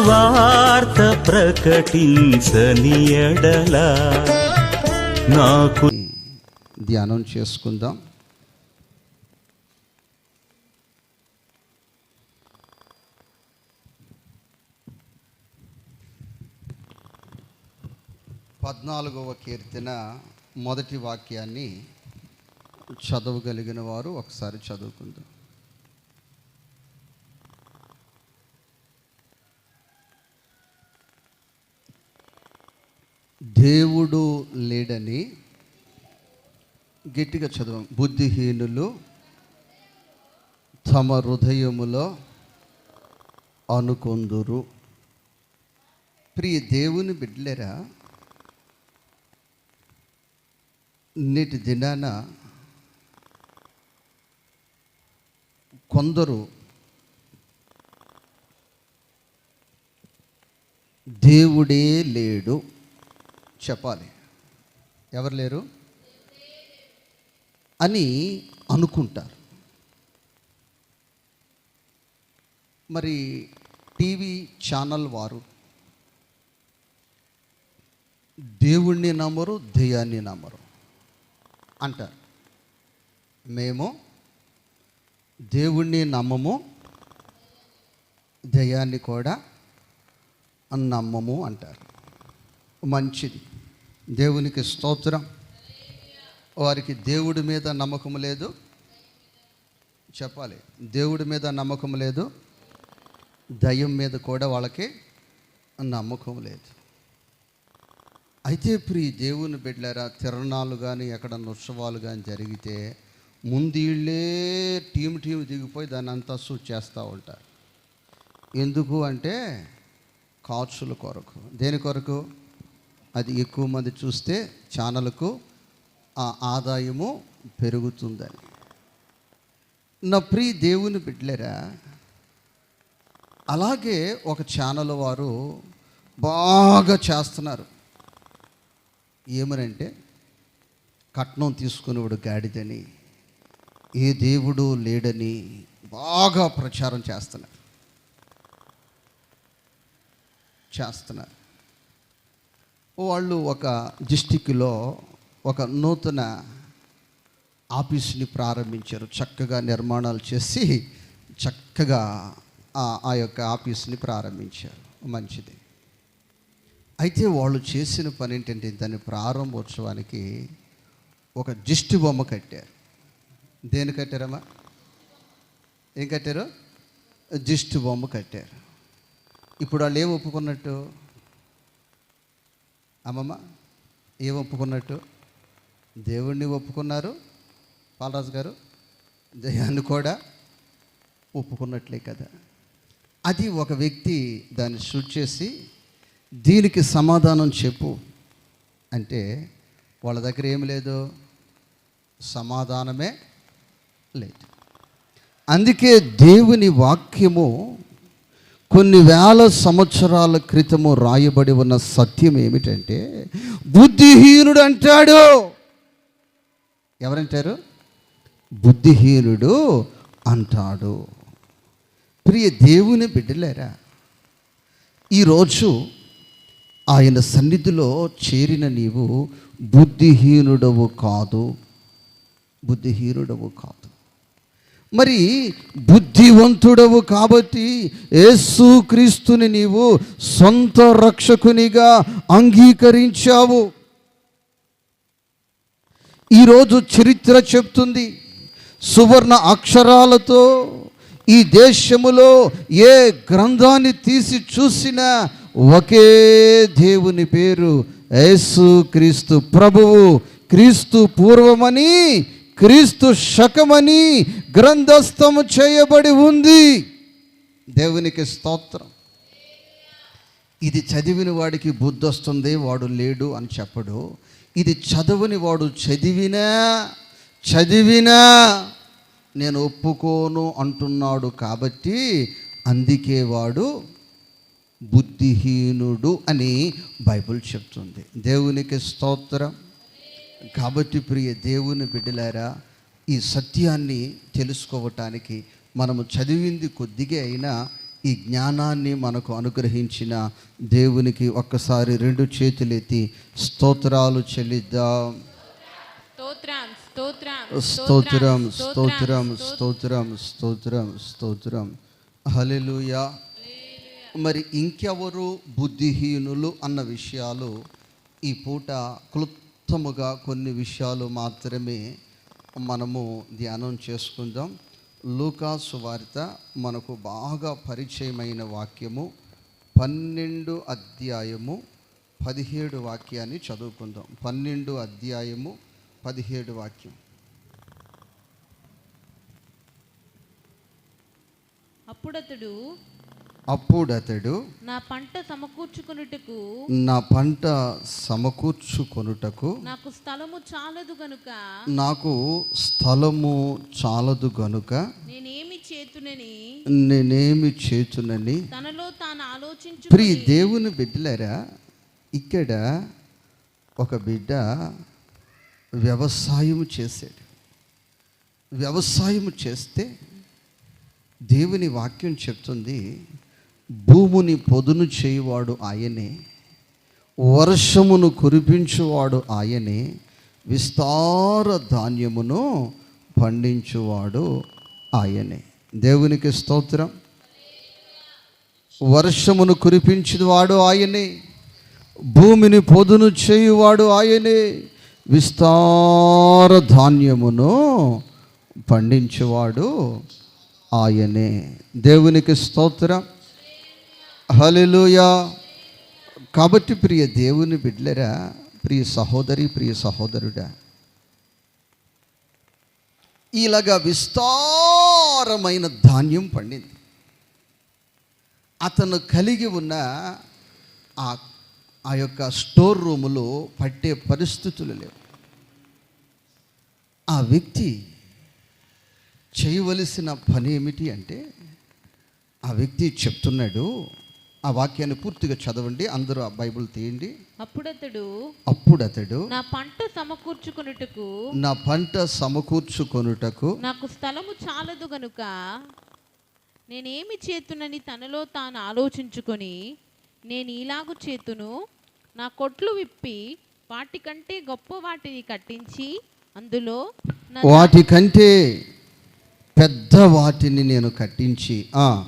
సువార్త ప్రకటించని ఎడల నాకు. ధ్యానం చేసుకుందాం. పద్నాలుగవ కీర్తన మొదటి వాక్యాన్ని చదవగలిగిన వారు ఒకసారి చదువుకుందాం. దేవుడు లేడని గట్టిగా చదవం. బుద్ధిహీనులు తమ హృదయములో అనుకొందురు. ప్రియ దేవుని బిడ్డలేరా, నేటి దినాన కొందరు దేవుడే లేడు చెప్పాలి, ఎవరు లేరు అని అనుకుంటారు. మరి టీవీ ఛానల్ వారు దేవుణ్ణి నమ్మరు, దెయ్యాన్ని నమ్మరు అంటారు. మేము దేవుణ్ణి నమ్మము, దెయ్యాన్ని కూడా నమ్మము అంటారు. మంచిది, దేవునికి స్తోత్రం. వారికి దేవుడి మీద నమ్మకం లేదు చెప్పాలి, దేవుడి మీద నమ్మకం లేదు, దయ్యం మీద కూడా వాళ్ళకి నమ్మకం లేదు. అయితే ప్రియ దేవుని బిడ్డలారా, తిరణాలు కానీ ఎక్కడన్నా ఉత్సవాలు కానీ జరిగితే ముందు వీళ్ళే టీం దిగిపోయి దాన్ని అంతా షూట్ చేస్తూ ఉంటారు. ఎందుకు అంటే ఖర్చుల కొరకు. దేని కొరకు? అది ఎక్కువ మంది చూస్తే ఛానల్కు ఆ ఆదాయము పెరుగుతుందని. నా ప్రియ దేవుని బిడ్డలేరా, అలాగే ఒక ఛానల్ వారు బాగా చేస్తున్నారు. ఏమనంటే కట్నం తీసుకునేవాడు గాడిదని, ఏ దేవుడు లేడని బాగా ప్రచారం చేస్తున్నారు. వాళ్ళు ఒక డిస్టిక్లో ఒక నూతన ఆఫీస్ని ప్రారంభించారు. చక్కగా నిర్మాణాలు చేసి చక్కగా ఆ యొక్క ఆఫీస్ని ప్రారంభించారు. మంచిది. అయితే వాళ్ళు చేసిన పని ఏంటంటే, దాని ప్రారంభోత్సవానికి ఒక దిష్టి బొమ్మ కట్టారు. దేని కట్టారమ్మా? ఏం కట్టారు? దిష్టి బొమ్మ కట్టారు. ఇప్పుడు వాళ్ళు ఏం ఒప్పుకున్నట్టు అమ్మమ్మ? ఏం ఒప్పుకున్నట్టు? దేవుణ్ణి ఒప్పుకున్నారు పాలరాజు గారు, దయ్యాన్ని కూడా ఒప్పుకున్నట్లే కదా. అది ఒక వ్యక్తి దాన్ని షూట్ చేసి దీనికి సమాధానం చెప్పు అంటే వాళ్ళ దగ్గర ఏమి లేదు, సమాధానమే లేదు. అందుకే దేవుని వాక్యము కొన్ని వేల సంవత్సరాల క్రితము రాయబడి ఉన్న సత్యం ఏమిటంటే, బుద్ధిహీనుడు అంటాడు. ఎవరంటారు? బుద్ధిహీనుడు అంటాడు. ప్రియ దేవుని బిడ్డలేరా, ఈరోజు ఆయన సన్నిధిలో చేరిన నీవు బుద్ధిహీనుడవు కాదు, బుద్ధిహీనుడవు కాదు. మరి బుద్ధివంతుడవు కాబట్టి యేసుక్రీస్తుని నీవు సొంత రక్షకునిగా అంగీకరించావు. ఈరోజు చరిత్ర చెప్తుంది, సువర్ణ అక్షరాలతో ఈ దేశములో ఏ గ్రంథాన్ని తీసి చూసినా ఒకే దేవుని పేరు యేసుక్రీస్తు ప్రభువు, క్రీస్తు పూర్వమని క్రీస్తు శకమని గ్రంథస్థము చేయబడి ఉంది. దేవునికి స్తోత్రం. ఇది చదివిన వాడికి బుద్ధి వస్తుంది, వాడు లేడు అని చెప్పడు. ఇది చదవని వాడు చదివినా నేను ఒప్పుకోను అంటున్నాడు కాబట్టి అందుకే వాడు బుద్ధిహీనుడు అని బైబిల్ చెప్తుంది. దేవునికి స్తోత్రం. కాబట్టి ప్రియ దేవుని బిడ్డలారా, ఈ సత్యాన్ని తెలుసుకోవటానికి మనము చదివింది కొద్దిగా అయినా ఈ జ్ఞానాన్ని మనకు అనుగ్రహించిన దేవునికి ఒక్కసారి 2 చేతులెత్తి స్తోత్రాలు చెల్లిద్దాం. స్తోత్రం స్తోత్రం స్తోత్రం స్తోత్రం స్తోత్రం. హల్లెలూయా. మరి ఇంకెవరు బుద్ధిహీనులు అన్న విషయాలు ఈ పూట క్లుప్తముగా కొన్ని విషయాలు మాత్రమే మనము ధ్యానం చేసుకుందాం. లూకా సువార్త మనకు బాగా పరిచయమైన వాక్యము 12 అధ్యాయము 17 వాక్యాన్ని చదువుకుందాం. 12 అధ్యాయము 17 వాక్యం. అప్పుడతడు నా పంట సమకూర్చుకొనుటకు నాకు స్థలము చాలదు గనుక నేనేమి చేతునని తనలో తాను ఆలోచించు. ప్రియ దేవుని బిడ్డలారా, ఇక్కడ ఒక బిడ్డ వ్యవసాయం చేశాడు. వ్యవసాయం చేస్తే దేవుని వాక్యం చెప్తుంది, భూమిని పొదును చేయువాడు ఆయనే, వర్షమును కురిపించువాడు ఆయనే, విస్తార ధాన్యమును పండించువాడు ఆయనే. దేవునికి స్తోత్రం. వర్షమును కురిపించువాడు ఆయనే, భూమిని పొదును చేయువాడు ఆయనే, విస్తార ధాన్యమును పండించువాడు ఆయనే. దేవునికి స్తోత్రం. హల్లెలూయా. కాబట్టి ప్రియ దేవుని బిడ్డలరా, ప్రియ సహోదరి, ప్రియ సహోదరుడా, ఇలాగా విస్తారమైన ధాన్యం పండింది. అతను కలిగి ఉన్న ఆ యొక్క స్టోర్ రూములో పట్టే పరిస్థితులు లేవు. ఆ వ్యక్తి చేయవలసిన పని ఏమిటి అంటే, ఆ వ్యక్తి చెప్తున్నాడు, ఆ వాక్యాన్ని పూర్తిగా చదవండి, అందరూ ఆ బైబిల్ తీయండి. అప్పుడతడు నా పంట సమకూర్చుకొనుటకు నాకు స్థలము చాలదు గనుక నేనేమి చేతునని తనలో తాను ఆలోచించుకొని, నేను ఇలాగు చేతును, నా కొట్లు విప్పి వాటికంటే గొప్ప వాటిని కట్టించి అందులో వాటికంటే పెద్ద వాటిని నేను కట్టించి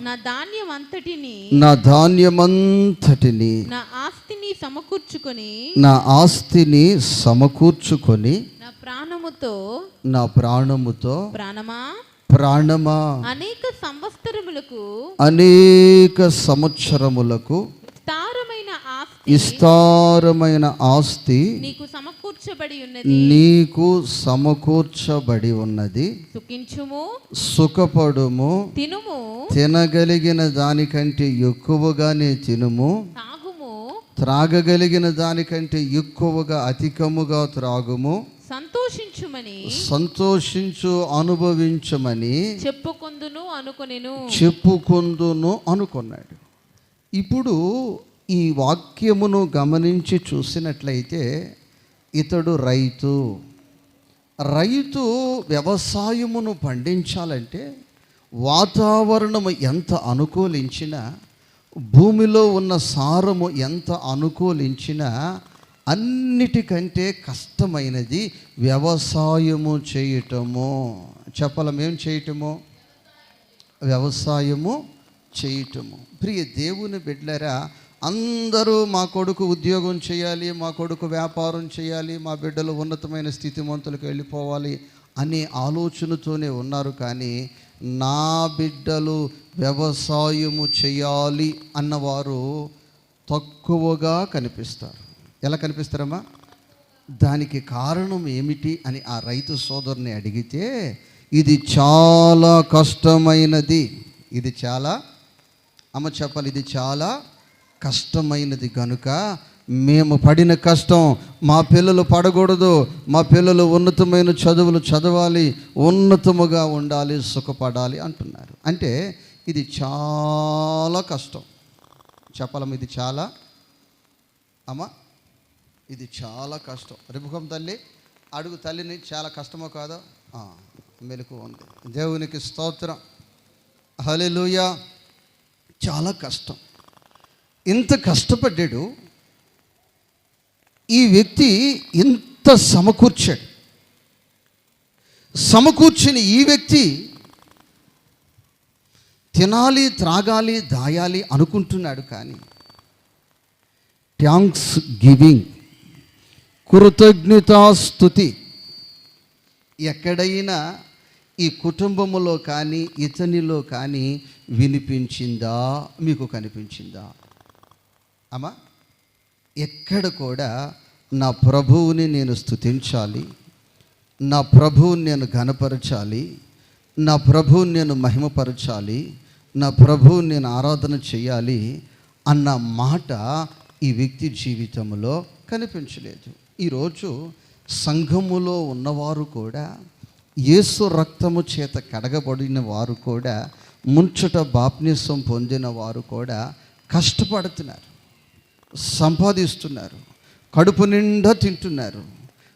నా ధాన్యమంతటిని నా ఆస్తిని సమకూర్చుకొని నా ప్రాణముతో ప్రాణమా అనేక సంవత్సరములకు విస్తారమైన ఆస్తి నీకు సమకూర్చబడి ఉన్నది. సుఖపడుము, తినగలిగిన దానికంటే ఎక్కువగానే తినుము, త్రాగగలిగిన దానికంటే ఎక్కువగా అధికముగా త్రాగుము, సంతోషించు అనుభవించమని చెప్పుకొందును అనుకున్నాడు. ఇప్పుడు ఈ వాక్యమును గమనించి చూసినట్లయితే, ఇతడు రైతు వ్యవసాయమును పండించాలంటే వాతావరణము ఎంత అనుకూలించినా, భూమిలో ఉన్న సారము ఎంత అనుకూలించినా, అన్నిటికంటే కష్టమైనది వ్యవసాయము చేయటము. చెప్పలేం చేయటము? వ్యవసాయము చేయటము. ప్రియ దేవుని బిడ్డలారా, అందరూ మా కొడుకు ఉద్యోగం చేయాలి, మా కొడుకు వ్యాపారం చేయాలి, మా బిడ్డలు ఉన్నతమైన స్థితిమంతులకు వెళ్ళిపోవాలి అనే ఆలోచనతోనే ఉన్నారు. కానీ నా బిడ్డలు వ్యవసాయము చేయాలి అన్నవారు తక్కువగా కనిపిస్తారు. ఎలా కనిపిస్తారమ్మా? దానికి కారణం ఏమిటి అని ఆ రైతు సోదరుని అడిగితే, ఇది చాలా కష్టమైనది, ఇది చాలా చెప్పాలి, ఇది చాలా కష్టమైనది కనుక మేము పడిన కష్టం మా పిల్లలు పడకూడదు, మా పిల్లలు ఉన్నతమైన చదువులు చదవాలి, ఉన్నతముగా ఉండాలి, సుఖపడాలి అంటున్నారు. అంటే ఇది చాలా కష్టం. చెప్పాలమ్మా, ఇది చాలా ఇది చాలా కష్టం. రిపుకం తల్లి అడుగు తల్లిని, చాలా కష్టమో కాదో? మెలకు ఉంది. దేవునికి స్తోత్రం. హల్లెలూయా. చాలా కష్టం. ఇంత కష్టపడ్డాడు ఈ వ్యక్తి, ఇంత సమకూర్చిన ఈ వ్యక్తి తినాలి, త్రాగాలి, దాయాలి అనుకుంటున్నాడు. కానీ థ్యాంక్స్ గివింగ్, కృతజ్ఞతాస్తుతి ఎక్కడైనా ఈ కుటుంబములో కానీ ఇతనిలో కానీ వినిపించిందా? మీకు కనిపించిందా అమ్మా? ఎక్కడ కూడా నా ప్రభువుని నేను స్తుతించాలి, నా ప్రభువుని నేను ఘనపరచాలి, నా ప్రభువుని నేను మహిమపరచాలి, నా ప్రభువుని నేను ఆరాధన చేయాలి అన్న మాట ఈ వ్యక్తి జీవితంలో కనిపించలేదు. ఈరోజు సంఘములో ఉన్నవారు కూడా, యేసు రక్తము చేత కడగబడిన వారు కూడా, ముంచట బాప్తిసం పొందిన వారు కూడా కష్టపడుతున్నారు, సంపాదిస్తున్నారు, కడుపు నిండా తింటున్నారు,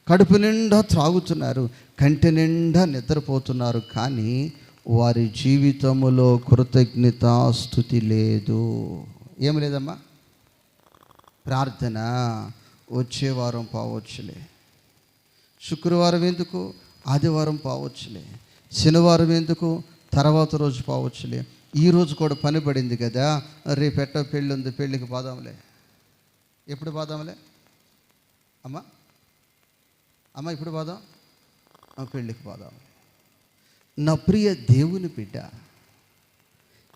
కడుపు నిండా త్రాగుతున్నారు, కంటి నిండా నిద్రపోతున్నారు. కానీ వారి జీవితములో కృతజ్ఞతాస్తుతి లేదు. ఏం లేదమ్మా? ప్రార్థన వచ్చే వారం పావచ్చులే, శుక్రవారం ఎందుకు, ఆదివారం పావచ్చులే, శనివారం ఎందుకు, తర్వాత రోజు పావచ్చులే, ఈరోజు కూడా పని పడింది కదా, రేపెట్ట పెళ్ళి ఉంది, పెళ్ళికి పోదాంలే. ఎప్పుడు పోదాంలే అమ్మా? అమ్మ ఇప్పుడు పోదాం, పెళ్ళికి పోదాం. నా ప్రియ దేవుని బిడ్డ,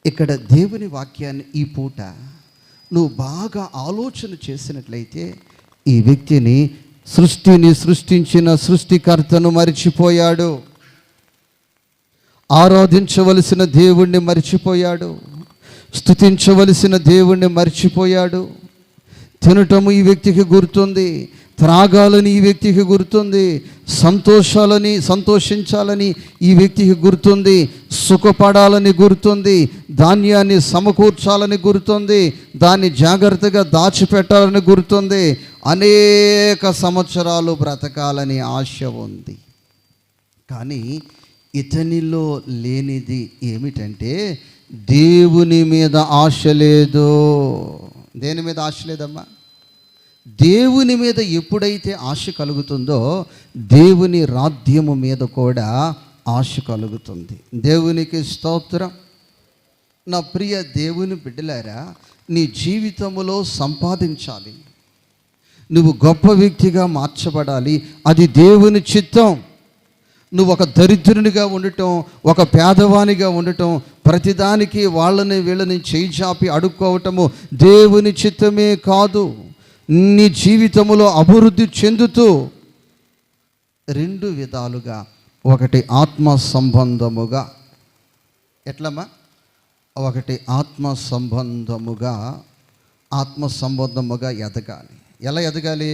ఇక్కడ దేవుని వాక్యాన్ని ఈ పూట నువ్వు బాగా ఆలోచన చేసినట్లయితే, ఈ వ్యక్తిని సృష్టిని సృష్టించిన సృష్టికర్తను మరిచిపోయాడు, ఆరాధించవలసిన దేవుణ్ణి మరిచిపోయాడు, స్తుతించవలసిన దేవుణ్ణి మరిచిపోయాడు. తినటము ఈ వ్యక్తికి గుర్తుంది, త్రాగాలని ఈ వ్యక్తికి గుర్తుంది, సంతోషించాలని ఈ వ్యక్తికి గుర్తుంది, సుఖపడాలని గుర్తుంది, ధాన్యాన్ని సమకూర్చాలని గుర్తుంది, దాన్ని జాగ్రత్తగా దాచిపెట్టాలని గుర్తుంది, అనేక సంవత్సరాలు బ్రతకాలని ఆశ ఉంది. కానీ ఇతనిలో లేనిది ఏమిటంటే దేవుని మీద ఆశ లేదు. దేని మీద ఆశ లేదమ్మా? దేవుని మీద ఎప్పుడైతే ఆశ కలుగుతుందో దేవుని రాజ్యము మీద కూడా ఆశ కలుగుతుంది. దేవునికి స్తోత్రం. నా ప్రియ దేవుని బిడ్డలారా, నీ జీవితంలో సంపాదించాలి, నువ్వు గొప్ప వ్యక్తిగా మార్చబడాలి, అది దేవుని చిత్తం. నువ్వు ఒక దరిద్రునిగా ఉండటం, ఒక పేదవానిగా ఉండటం, ప్రతిదానికి వాళ్ళని వీళ్ళని చేయి చాపి అడుక్కోవటము దేవుని చిత్తమే కాదు. నీ జీవితంలో అభివృద్ధి చెందుతూ రెండు విధాలుగా, ఒకటి ఆత్మ సంబంధముగా, ఎట్లమ్మా? ఒకటి ఆత్మ సంబంధముగా ఎదగాలి. ఎలా ఎదగాలి?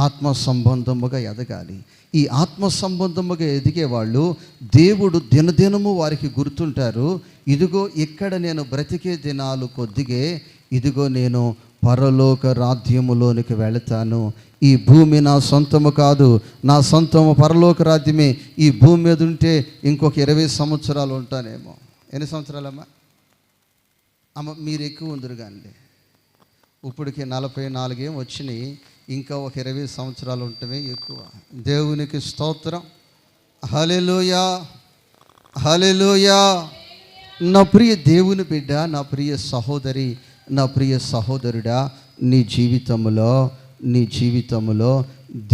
ఆత్మ సంబంధముగా ఎదగాలి. ఈ ఆత్మ సంబంధముగా ఎదిగేవాళ్ళు దేవుడు దినదినము వారికి గుర్తుంటారు. ఇదిగో ఇక్కడ నేను బ్రతికే దినాలు కొద్దిగే, ఇదిగో నేను పరలోక రాజ్యములోనికి వెళతాను. ఈ భూమి నా సొంతము కాదు, నా సొంతము పరలోక రాజ్యమే. ఈ భూమి మీద ఉంటే ఇంకొక 20 సంవత్సరాలు ఉంటానేమో. ఎన్ని సంవత్సరాలమ్మా? అమ్మ మీరు ఎక్కువ ఉందరు కానీ, ఇప్పటికి 44 ఏం వచ్చినాయి, ఇంకా ఒక 20 సంవత్సరాలు ఉంటమే ఎక్కువ. దేవునికి స్తోత్రం. హల్లెలూయా, హల్లెలూయా. నా ప్రియ దేవుని బిడ్డ, నా ప్రియ సహోదరి, నా ప్రియ సహోదరుడా, నీ జీవితంలో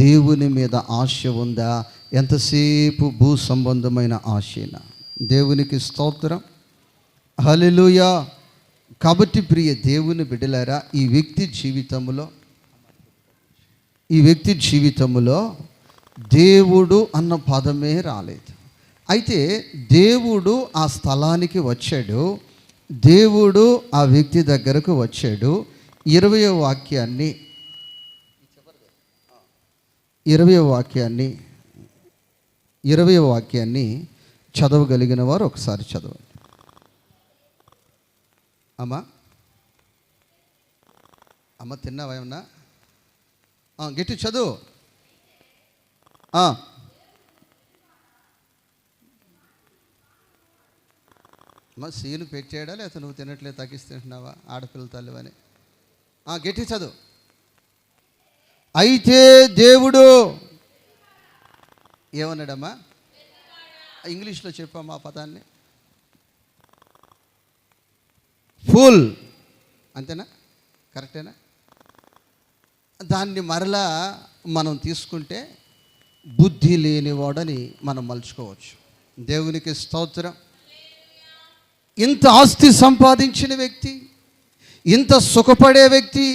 దేవుని మీద ఆశ ఉందా? ఎంతసేపు భూ సంబంధమైన ఆశేనా? దేవునికి స్తోత్రం. హల్లెలూయా. కాబట్టి ప్రియ దేవుని బిడ్డలారా, ఈ వ్యక్తి జీవితంలో దేవుడు అన్న పదమే రాలేదు. అయితే దేవుడు ఆ స్థలానికి వచ్చాడు, దేవుడు ఆ వ్యక్తి దగ్గరకు వచ్చాడు. 20వ వాక్యాన్ని చదవగలిగిన వారు ఒకసారి చదవండి. అమ్మ తిన్నావా ఏమన్నా? గట్టి చదువు. మా సీను పెట్టాడా లేకపోతే నువ్వు తినట్లేదు తగ్గిస్తుంటున్నావా ఆడపిల్ల తల్లివని? గట్టి చదువు. అయితే దేవుడు ఏమన్నాడమ్మా? ఇంగ్లీష్లో చెప్పమ్మా ఆ పదాన్ని. ఫుల్, అంతేనా? కరెక్టేనా? దాన్ని మరలా మనం తీసుకుంటే బుద్ధి లేనివాడని మనం మలుచుకోవచ్చు. దేవునికి స్తోత్రం. ఇంత ఆస్తి సంపాదించిన వ్యక్తి, ఇంత సుఖపడే వ్యక్తి,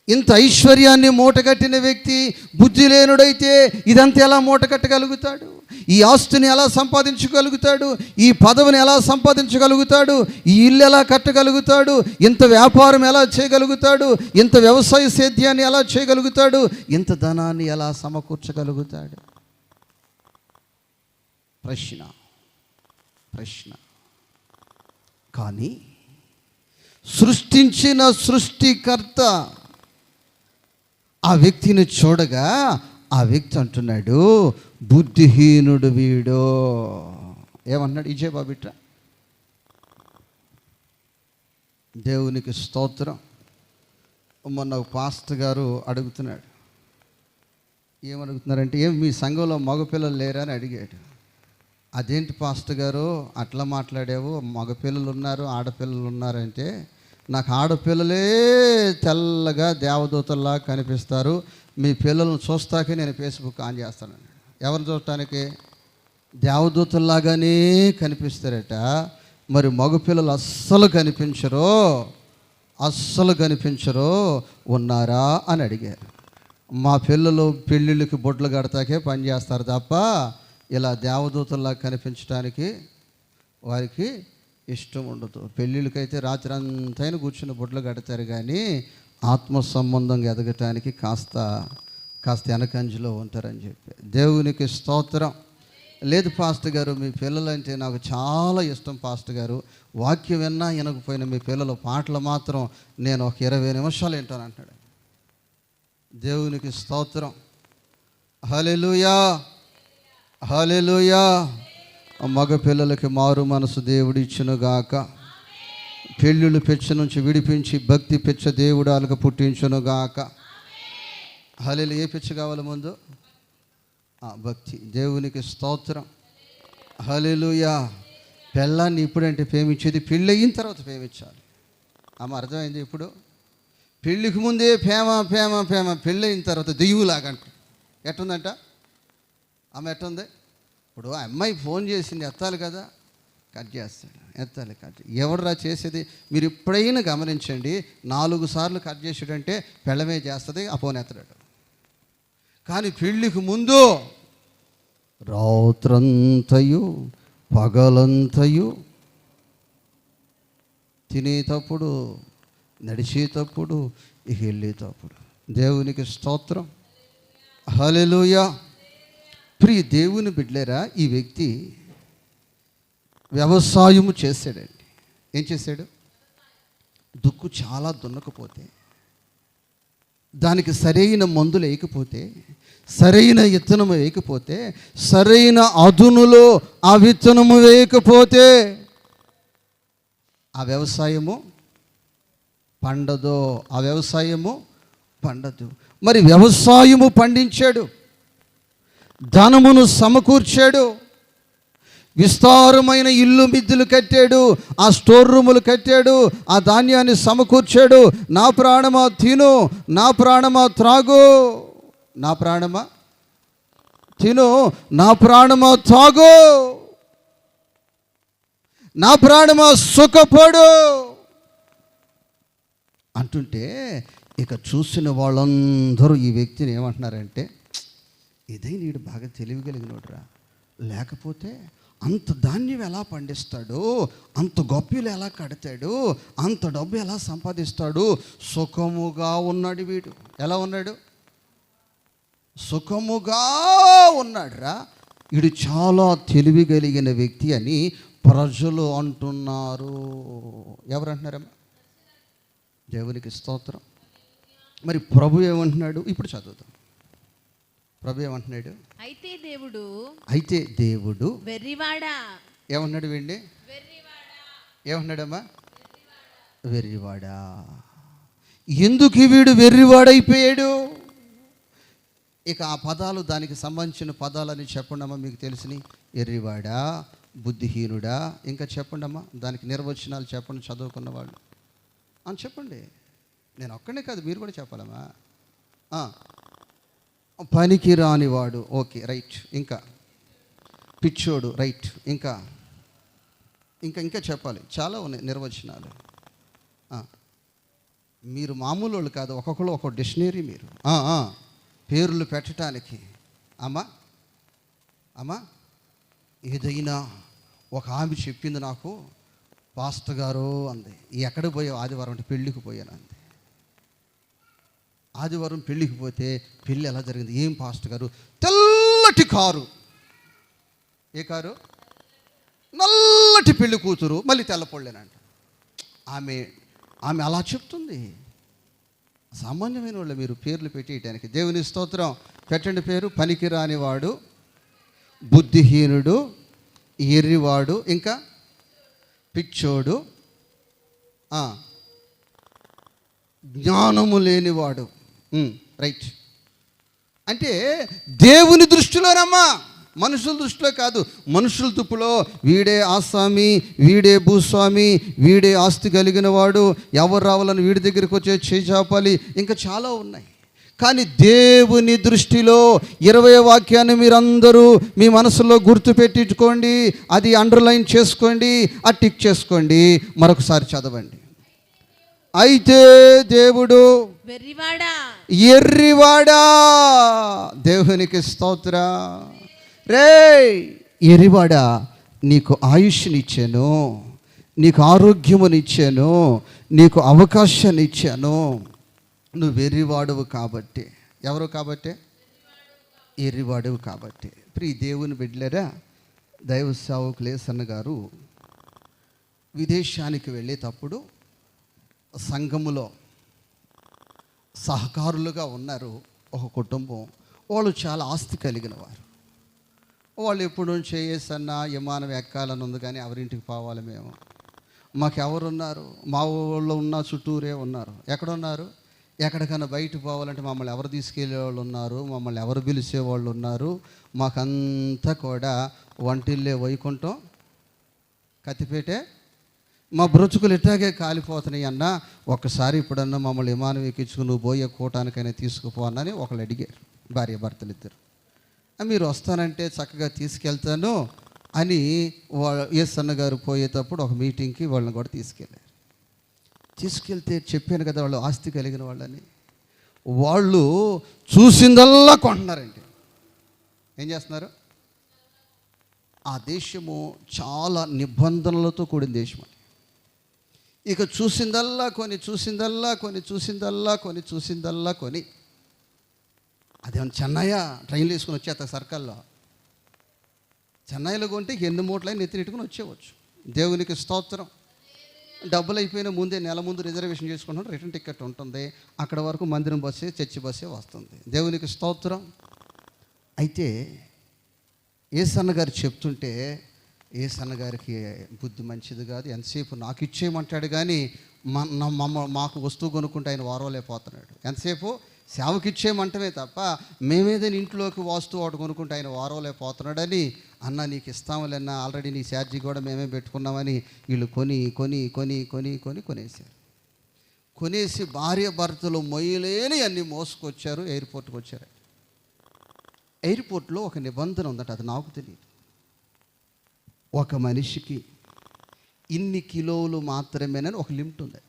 ఇంత ఐశ్వర్యాన్ని మూటగట్టిన వ్యక్తి బుద్ధి లేనుడైతే ఇదంతా ఎలా మూటగట్టగలుగుతాడు? ఈ ఆస్తిని ఎలా సంపాదించగలుగుతాడు? ఈ పదవిని ఎలా సంపాదించగలుగుతాడు? ఈ ఇల్లు ఎలా కట్టగలుగుతాడు? ఇంత వ్యాపారం ఎలా చేయగలుగుతాడు? ఇంత వ్యవసాయ సేద్యాన్ని ఎలా చేయగలుగుతాడు? ఇంత ధనాన్ని ఎలా సమకూర్చగలుగుతాడు? ప్రశ్న. కానీ సృష్టించిన సృష్టికర్త ఆ వ్యక్తిని చూడగా ఆ వ్యక్తి అంటున్నాడు, బుద్ధిహీనుడు వీడో. ఏమన్నాడు? ఇజే బాబిట్రా. దేవునికి స్తోత్రం. మొన్న పాస్టర్ గారు అడుగుతున్నాడు. ఏమడుగుతున్నారంటే, ఏం మీ సంఘంలో మగపిల్లలు లేరా అని అడిగాడు. అదేంటి పాస్టర్ గారు అట్లా మాట్లాడావు? మగపిల్లలు ఉన్నారు, ఆడపిల్లలు ఉన్నారంటే, నాకు ఆడపిల్లలే తెల్లగా దేవదూతల్లా కనిపిస్తారు, మీ పిల్లలను చూస్తాకే నేను ఫేస్బుక్ ఆన్ చేస్తాను. ఎవరు చూడటానికి? దేవదూతల్లాగానే కనిపిస్తారట. మరి మగపిల్లలు అస్సలు కనిపించరు ఉన్నారా అని అడిగారు. మా పిల్లలు పెళ్ళిళ్ళకి బొడ్లు కడతాకే పని చేస్తారు తప్ప ఇలా దేవదూతల్లా కనిపించడానికి వారికి ఇష్టం ఉండదు. పెళ్ళిళ్ళకైతే రాత్రి అంతైనా కూర్చుని బొడ్లు కడతారు, కానీ ఆత్మ సంబంధంగా ఎదగటానికి కాస్త వెనకంజలో ఉంటారని చెప్పి. దేవునికి స్తోత్రం. లేదు పాస్టర్ గారు, మీ పిల్లలంటే నాకు చాలా ఇష్టం పాస్టర్ గారు, వాక్యం విన్నా వినకపోయినా మీ పిల్లల పాటలు మాత్రం నేను ఒక 20 నిమిషాలు వింటాను అంటాడు. దేవునికి స్తోత్రం. హల్లెలూయా, హల్లెలూయా. మగ పిల్లలకి మారు మనసు దేవుడు ఇచ్చునుగాక. పెళ్ళిళ్ళు పెచ్చ నుంచి విడిపించి భక్తి పెచ్చ దేవుడు వాళ్ళకి పుట్టించునుగాక. హల్లెలూయా. ఏ పిచ్చ కావాలి ముందు? భక్తి. దేవునికి స్తోత్రం. హల్లెలూయా. పెళ్ళాన్ని ఇప్పుడంటే ప్రేమించేది పెళ్ళి అయిన తర్వాత ప్రేమించాలి. అర్థమైంది? ఇప్పుడు పెళ్ళికి ముందే ప్రేమ, పెళ్ళి అయిన తర్వాత దెయ్యులాగా అంట. ఎట్టుందంట ఎట్టుంది? ఇప్పుడు ఆ అమ్మాయి ఫోన్ చేసింది, ఎత్తాలి కదా, కట్ చేస్తాడు. కట్ ఎవడరా చేసేది? మీరు ఎప్పుడైనా గమనించండి, 4 సార్లు కట్ చేసాడంటే పెళ్ళమే చేస్తుంది, ఆ ఫోన్ ఎత్తడాడు. కానీ పెళ్ళికి ముందు రాత్రంతయు పగలంతయు తినేటప్పుడు, నడిచేటప్పుడు, వెళ్ళేటప్పుడు. దేవునికి స్తోత్రం. హల్లెలూయా. ప్రియ దేవుని బిడ్డలారా, ఈ వ్యక్తి వ్యవసాయము చేశాడండి. ఏం చేశాడు? దుక్కు చాలా దున్నకపోతే, దానికి సరైన మందులు వేయకపోతే, సరైన విత్తనము వేయకపోతే, సరైన అదునులో ఆ విత్తనము వేయకపోతే ఆ వ్యవసాయము పండదు. మరి వ్యవసాయము పండించాడు, ధనమును సమకూర్చాడు, విస్తారమైన ఇల్లు మిద్దులు కట్టాడు, ఆ స్టోర్ రూములు కట్టాడు, ఆ ధాన్యాన్ని సమకూర్చాడు. నా ప్రాణమా తిను, నా ప్రాణమా త్రాగు, నా ప్రాణమా తిను, నా ప్రాణమా త్రాగు, నా ప్రాణమా సుఖపడు అంటుంటే, ఇక చూసిన వాళ్ళందరూ ఈ వ్యక్తిని ఏమంటున్నారంటే, ఇదే నీడు బాగా తెలివిగలిగినోడురా, లేకపోతే అంత ధాన్యం ఎలా పండిస్తాడు, అంత గొప్పలు ఎలా కడతాడు, అంత డబ్బు ఎలా సంపాదిస్తాడు, సుఖముగా ఉన్నాడు వీడు. ఎలా ఉన్నాడు? సుఖముగా ఉన్నాడురా, వీడు చాలా తెలివిగలిగిన వ్యక్తి అని ప్రజలు అంటున్నారు. ఎవరు అంటున్నారమ్మా? దేవునికి స్తోత్రం. మరి ప్రభు ఏమంటున్నాడు? ఇప్పుడు చదువుతాం. ప్రభు ఏమంటున్నాడు? అయితే దేవుడు వెర్రివాడా, ఏమన్నాడు వీడిని? ఏమన్నాడమ్మా? వెర్రివాడా. ఎందుకు వీడు వెర్రివాడైపోయాడు? ఇక ఆ పదాలు, దానికి సంబంధించిన పదాలని చెప్పండమ్మా మీకు తెలిసినవి. ఎర్రివాడా, బుద్ధిహీనుడా, ఇంకా చెప్పండమ్మా దానికి నిర్వచనాలు చెప్పండి చదువుకున్న వాళ్ళు అని చెప్పండి. నేను ఒక్కడే కాదు, మీరు కూడా చెప్పాలమ్మా. పనికి రానివాడు, ఓకే రైట్. ఇంకా పిచ్చోడు, రైట్. ఇంకా ఇంకా ఇంకా చెప్పాలి, చాలా ఉన్నాయి నిర్వచనాలు. మీరు మామూలు వాళ్ళు కాదు, ఒక్కొక్కరు ఒక్కొక్క డిక్షనరీ మీరు పేర్లు పెట్టడానికి. అమ్మా ఏదైనా ఒక ఆమె చెప్పింది నాకు, పాస్టర్ గారు అంది, ఎక్కడికి పోయావు? ఆదివారం అంటే పెళ్ళికి పోయాను అంది. ఆదివారం పెళ్ళికి పోతే పెళ్ళి ఎలా జరిగింది? ఏం పాస్టర్ గారు? తెల్లటి కారు. ఏ కారు? నల్లటి పెళ్లి కూతురు, మళ్ళీ తెల్లపొళ్ళేనంట. ఆమె అలా చెప్తుంది. సామాన్యమైన వాళ్ళు మీరు పేర్లు పెట్టేయటానికి. దేవుని స్తోత్రం. పెట్టండి పేరు. పనికి రానివాడు, బుద్ధిహీనుడు, ఎర్రివాడు, ఇంకా పిచ్చోడు, జ్ఞానము లేనివాడు. రైట్. అంటే దేవుని దృష్టిలోనమ్మా, మనుషుల దృష్టిలో కాదు. మనుషుల తుప్పులో వీడే ఆస్వామి, వీడే భూస్వామి, వీడే ఆస్తి కలిగిన వాడు, ఎవరు రావాలని వీడి దగ్గరికి వచ్చే చేచాపాలి, ఇంకా చాలా ఉన్నాయి. కానీ దేవుని దృష్టిలో 20 వాక్యాన్ని మీరందరూ మీ మనసులో గుర్తుపెట్టించుకోండి, అది అండర్లైన్ చేసుకోండి, అది టిక్ చేసుకోండి, మరొకసారి చదవండి. అయితే దేవుడు ఎర్రివాడా. దేవునికి స్తోత్ర. రే ఎర్రివాడా, నీకు ఆయుష్నిచ్చాను, నీకు ఆరోగ్యమునిచ్చాను, నీకు అవకాశాన్ని ఇచ్చాను. నువ్వు ఎర్రివాడువు కాబట్టి. ఎవరు కాబట్టి? ఎర్రివాడువు కాబట్టి. ప్రియ దేవుని బిడ్డలారా, దైవ సేవకులు యేసన్న గారు విదేశానికి వెళ్ళేటప్పుడు సంఘములో సహకారులుగా ఉన్నారు ఒక కుటుంబం. వాళ్ళు చాలా ఆస్తి కలిగిన వారు. వాళ్ళు ఎప్పుడు నుంచి యేసన్న విమానం ఎక్కాలని ఉంది, కానీ ఎవరింటికి పోవాలి మేము, మాకు ఎవరున్నారు? మా ఊళ్ళో ఉన్న చుట్టూరే ఉన్నారు. ఎక్కడున్నారు? ఎక్కడికైనా బయటకు పోవాలంటే మమ్మల్ని ఎవరు తీసుకెళ్ళే వాళ్ళు ఉన్నారు, మమ్మల్ని ఎవరు పిలిచేవాళ్ళు ఉన్నారు, మాకంతా కూడా వంటిల్లే వైకుంఠం కత్తిపేటే, మా బ్రతుకులు ఇట్టాగే కాలిపోతున్నాయి అన్న, ఒక్కసారి ఇప్పుడన్నా మమ్మల్ని విమానం ఎక్కించుకుని నువ్వు పోయే కూటానికైనా తీసుకుపో అన్నని ఒకళ్ళు అడిగారు, భార్య భర్తలు ఇద్దరు. మీరు వస్తానంటే చక్కగా తీసుకెళ్తాను అని యేసన్న గారు పోయేటప్పుడు ఒక మీటింగ్కి వాళ్ళని కూడా తీసుకెళ్ళారు. తీసుకెళ్తే చెప్పాను కదా వాళ్ళు ఆస్తి కలిగిన వాళ్ళని. వాళ్ళు చూసిందల్లా కొంటున్నారండి. ఏం చేస్తున్నారు? ఆ దేశము చాలా నిబంధనలతో కూడిన దేశం అండి. ఇక చూసిందల్లా కొని అదేమన్నా చెన్నయ్య ట్రైన్లు వేసుకుని వచ్చేస్తా సర్కల్లో. చెన్నైలో కొంటే ఎన్ని మూటలైనా నెత్తినెట్టుకుని వచ్చేవచ్చు. దేవునికి స్తోత్రం. డబ్బులు అయిపోయిన ముందే నెల ముందు రిజర్వేషన్ చేసుకుంటున్నాడు, రిటర్న్ టికెట్ ఉంటుంది, అక్కడ వరకు మందిరం బస్సే, చర్చి బస్సే వస్తుంది. దేవునికి స్తోత్రం. అయితే యేసన్న గారు చెప్తుంటే, యేసన్న గారికి బుద్ధి మంచిది కాదు, ఎంతసేపు నాకు ఇచ్చేయమంటాడు కానీ మాకు వస్తువు కొనుక్కుంటే ఆయన వారవలేకపోతున్నాడు. ఎంతసేపు సేవకి ఇచ్చేయమంటమే తప్ప మేమేదైనా ఇంట్లోకి వస్తువు ఒకటి కొనుక్కుంటే ఆయన వారవలేకపోతున్నాడని, అన్న నీకు ఇస్తాములేనా, ఆల్రెడీ నీ ఛార్జీ కూడా మేమే పెట్టుకున్నామని వీళ్ళు కొనేసారు. కొనేసి భార్య భర్తలు మొయ్యలేని అన్నీ మోసుకొచ్చారు, ఎయిర్పోర్ట్కి వచ్చారు. ఎయిర్పోర్ట్లో ఒక నిబంధన ఉందట, అది నాకు తెలియదు. ఒక మనిషికి ఇన్ని కిలోలు మాత్రమేనని ఒక లిమిట్ ఉంది.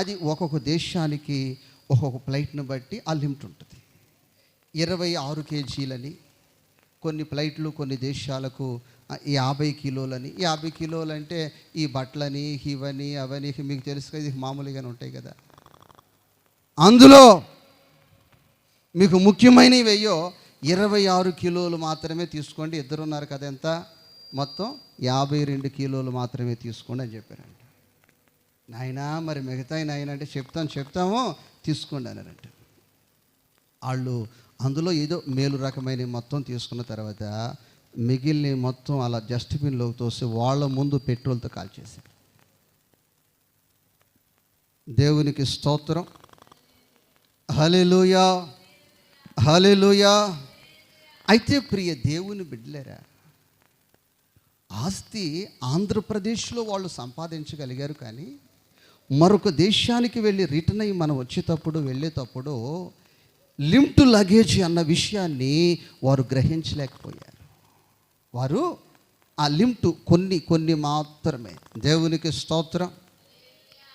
అది ఒక్కొక్క దేశానికి ఒక్కొక్క ఫ్లైట్ను బట్టి ఆ లిమిట్ ఉంటుంది. 26 కేజీలని కొన్ని ఫ్లైట్లు, కొన్ని దేశాలకు 50 కిలోలని. 50 కిలోలు అంటే ఈ బట్టలని, ఇవని అవని మీకు తెలుసు కదా, ఇది మామూలుగానే ఉంటాయి కదా. అందులో మీకు ముఖ్యమైనవి అయ్యో 26 కిలోలు మాత్రమే తీసుకోండి. ఇద్దరు ఉన్నారు కదా, ఎంత మొత్తం 52 కిలోలు మాత్రమే తీసుకోండి అని చెప్పారంట. నాయనా మరి మిగతా నాయన అంటే చెప్తాము తీసుకోండి అన్నారంట. వాళ్ళు అందులో ఏదో మేలు రకమైన మొత్తం తీసుకున్న తర్వాత మిగిలిన మొత్తం అలా డస్ట్బిన్లోకి తోసి వాళ్ళ ముందు పెట్రోల్తో కాల్చేశారు. దేవునికి స్తోత్రం. హల్లెలూయా, హల్లెలూయా. అయితే ప్రియ దేవుని బిడ్డలారా, ఆస్తి ఆంధ్రప్రదేశ్లో వాళ్ళు సంపాదించగలిగారు, కానీ మరొక దేశానికి వెళ్ళి రిటర్న్ అయ్యి మనం వెళ్ళేటప్పుడు లిమిట్ లగేజ్ అన్న విషయాన్ని వారు గ్రహించలేకపోయారు. వారు ఆ లిమిట్ కొన్ని మాత్రమే. దేవునికి స్తోత్రం.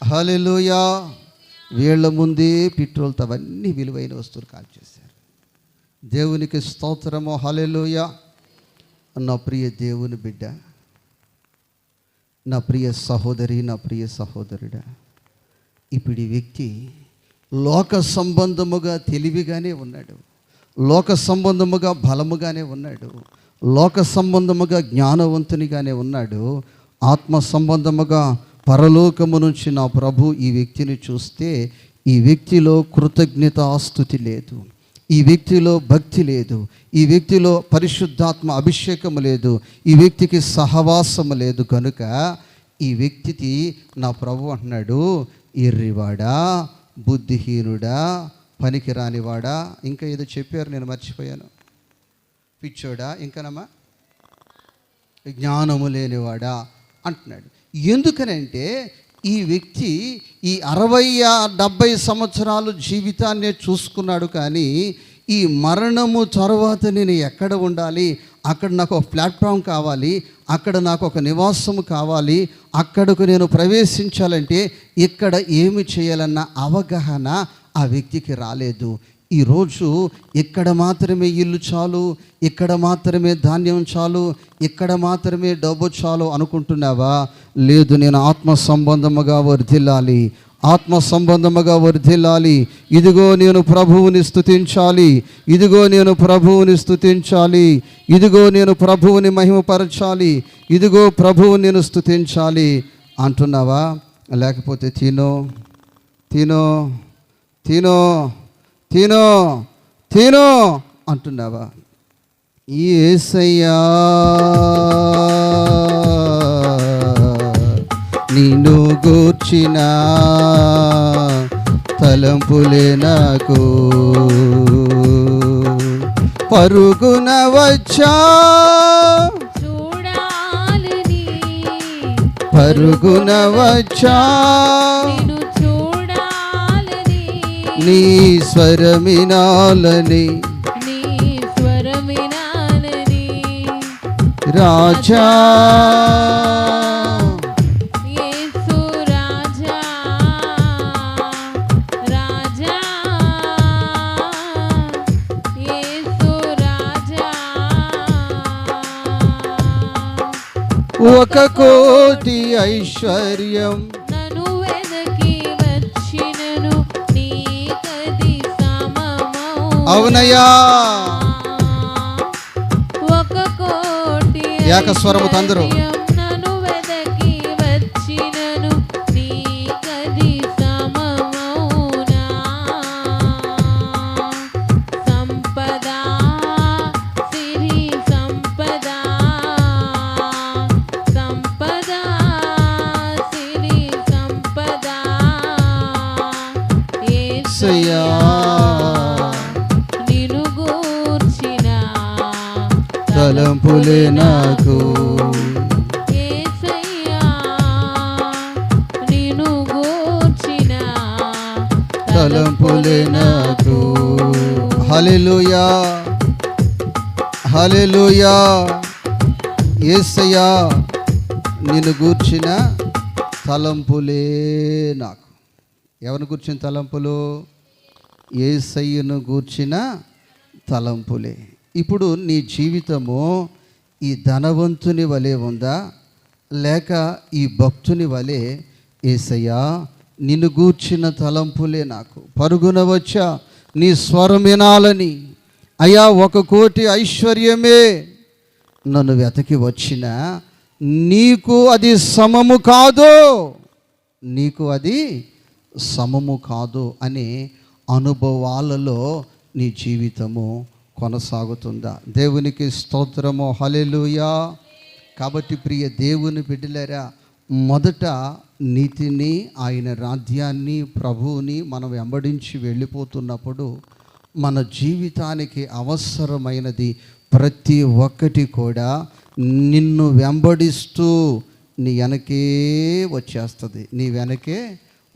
హల్లెలూయా. వీళ్ళ ముందే పెట్రోల్తో అవన్నీ విలువైన వస్తువులు కాల్చేశారు. దేవునికి స్తోత్రము. హల్లెలూయా. నా ప్రియ దేవుని బిడ్డ, నా ప్రియ సహోదరి, నా ప్రియ సహోదరుడా, ఇప్పుడు ఈ వ్యక్తి లోక సంబంధముగా తెలివిగానే ఉన్నాడు, లోక సంబంధముగా బలముగానే ఉన్నాడు, లోక సంబంధముగా జ్ఞానవంతునిగానే ఉన్నాడు. ఆత్మ సంబంధముగా పరలోకము నుంచి నా ప్రభు ఈ వ్యక్తిని చూస్తే ఈ వ్యక్తిలో కృతజ్ఞతాస్తుతి లేదు, ఈ వ్యక్తిలో భక్తి లేదు, ఈ వ్యక్తిలో పరిశుద్ధాత్మ అభిషేకము లేదు, ఈ వ్యక్తికి సహవాసము లేదు. కనుక ఈ వ్యక్తికి నా ప్రభు అంటున్నాడు, ఎర్రివాడా, బుద్ధిహీనుడా, పనికి రానివాడా, ఇంకా ఏదో చెప్పారు నేను మర్చిపోయాను, పిచ్చోడా, ఇంకానమ్మా జ్ఞానము లేనివాడా అంటున్నాడు. ఎందుకనంటే ఈ వ్యక్తి ఈ 60-70 సంవత్సరాలు జీవితాన్నే చూసుకున్నాడు, కానీ ఈ మరణము తర్వాత నేను ఎక్కడ ఉండాలి, అక్కడ నాకు ఒక ప్లాట్ఫామ్ కావాలి, అక్కడ నాకు ఒక నివాసము కావాలి, అక్కడకు నేను ప్రవేశించాలంటే ఇక్కడ ఏమి చేయాలన్న అవగాహన ఆ వ్యక్తికి రాలేదు. ఈరోజు ఇక్కడ మాత్రమే ఇల్లు చాలు, ఇక్కడ మాత్రమే ధాన్యం చాలు, ఇక్కడ మాత్రమే డబ్బు చాలు అనుకుంటున్నావా? లేదు, నేను ఆత్మ సంబంధముగా వర్ధిల్లాలి, ఆత్మ సంబంధముగా వర్ధిల్లాలి. ఇదిగో నేను ప్రభువుని స్తుతించాలి, ఇదిగో నేను ప్రభువుని స్తుతించాలి, ఇదిగో నేను ప్రభువుని మహిమపరచాలి, ఇదిగో ప్రభువుని నేను స్తుతించాలి అంటున్నావా? లేకపోతే తినో తినో తినో తినో తినో అంటున్నావా? యేసయ్యా నిన్ను గూర్చిన తలంపులే నాకు పరుగున వచ్చా, చూడాలని పరుగున వచ్చా, చూడాలని నీ స్వరమినాలని, నీ స్వరమినాలని రాజా యేసు రాజా, రాజా యేసు రాజా. ఒక కోటి ఐశ్వర్యం నన్ను వెదకి వచ్చినను నీకది సమమౌ. అవునయ్యా. ఒక కోటి ఏకస్వరముతో అందరూ. ఐశ్వర్యం నన్ను వెదకి వచ్చినను నీకది సమమౌనా. సంపద సిరి సంపద, సంపద సిరి సంపద యేసయ్యా నిన్ను గూర్చిన తలంపులే నాకు, యేసయ్యా నిన్ను గూర్చిన తలంపులే నాకు. హల్లెలూయా, హల్లెలూయా. యేసయ్యా నిన్ను గూర్చిన తలంపులే నాకు. ఎవరిని గూర్చిన తలంపులు? యేసయ్యను గూర్చిన తలంపులే. ఇప్పుడు నీ జీవితము ఈ ధనవంతుని వలె ఉందా, లేక ఈ భక్తుని వలె యేసయ్యా నిన్ను గూర్చిన తలంపులే నాకు, పరుగున వచ్చా నీ స్వరం వినాలని, అయ్యా 1 కోటి ఐశ్వర్యమే నన్ను వెతకి వచ్చిన నీకు అది సమము కాదు, నీకు అది సమము కాదు అనే అనుభవాలలో నీ జీవితము కొనసాగుతుందా? దేవునికి స్తోత్రము, హల్లెలూయా. కాబట్టి ప్రియ దేవుని బిడ్డలారా, మొదట నీతిని, ఆయన రాజ్యాన్ని, ప్రభువుని మనం వెంబడించి వెళ్ళిపోతున్నప్పుడు మన జీవితానికి అవసరమైనది ప్రతి ఒక్కటి కూడా నిన్ను వెంబడిస్తూ నీ వెనకే వచ్చేస్తుంది, నీ వెనకే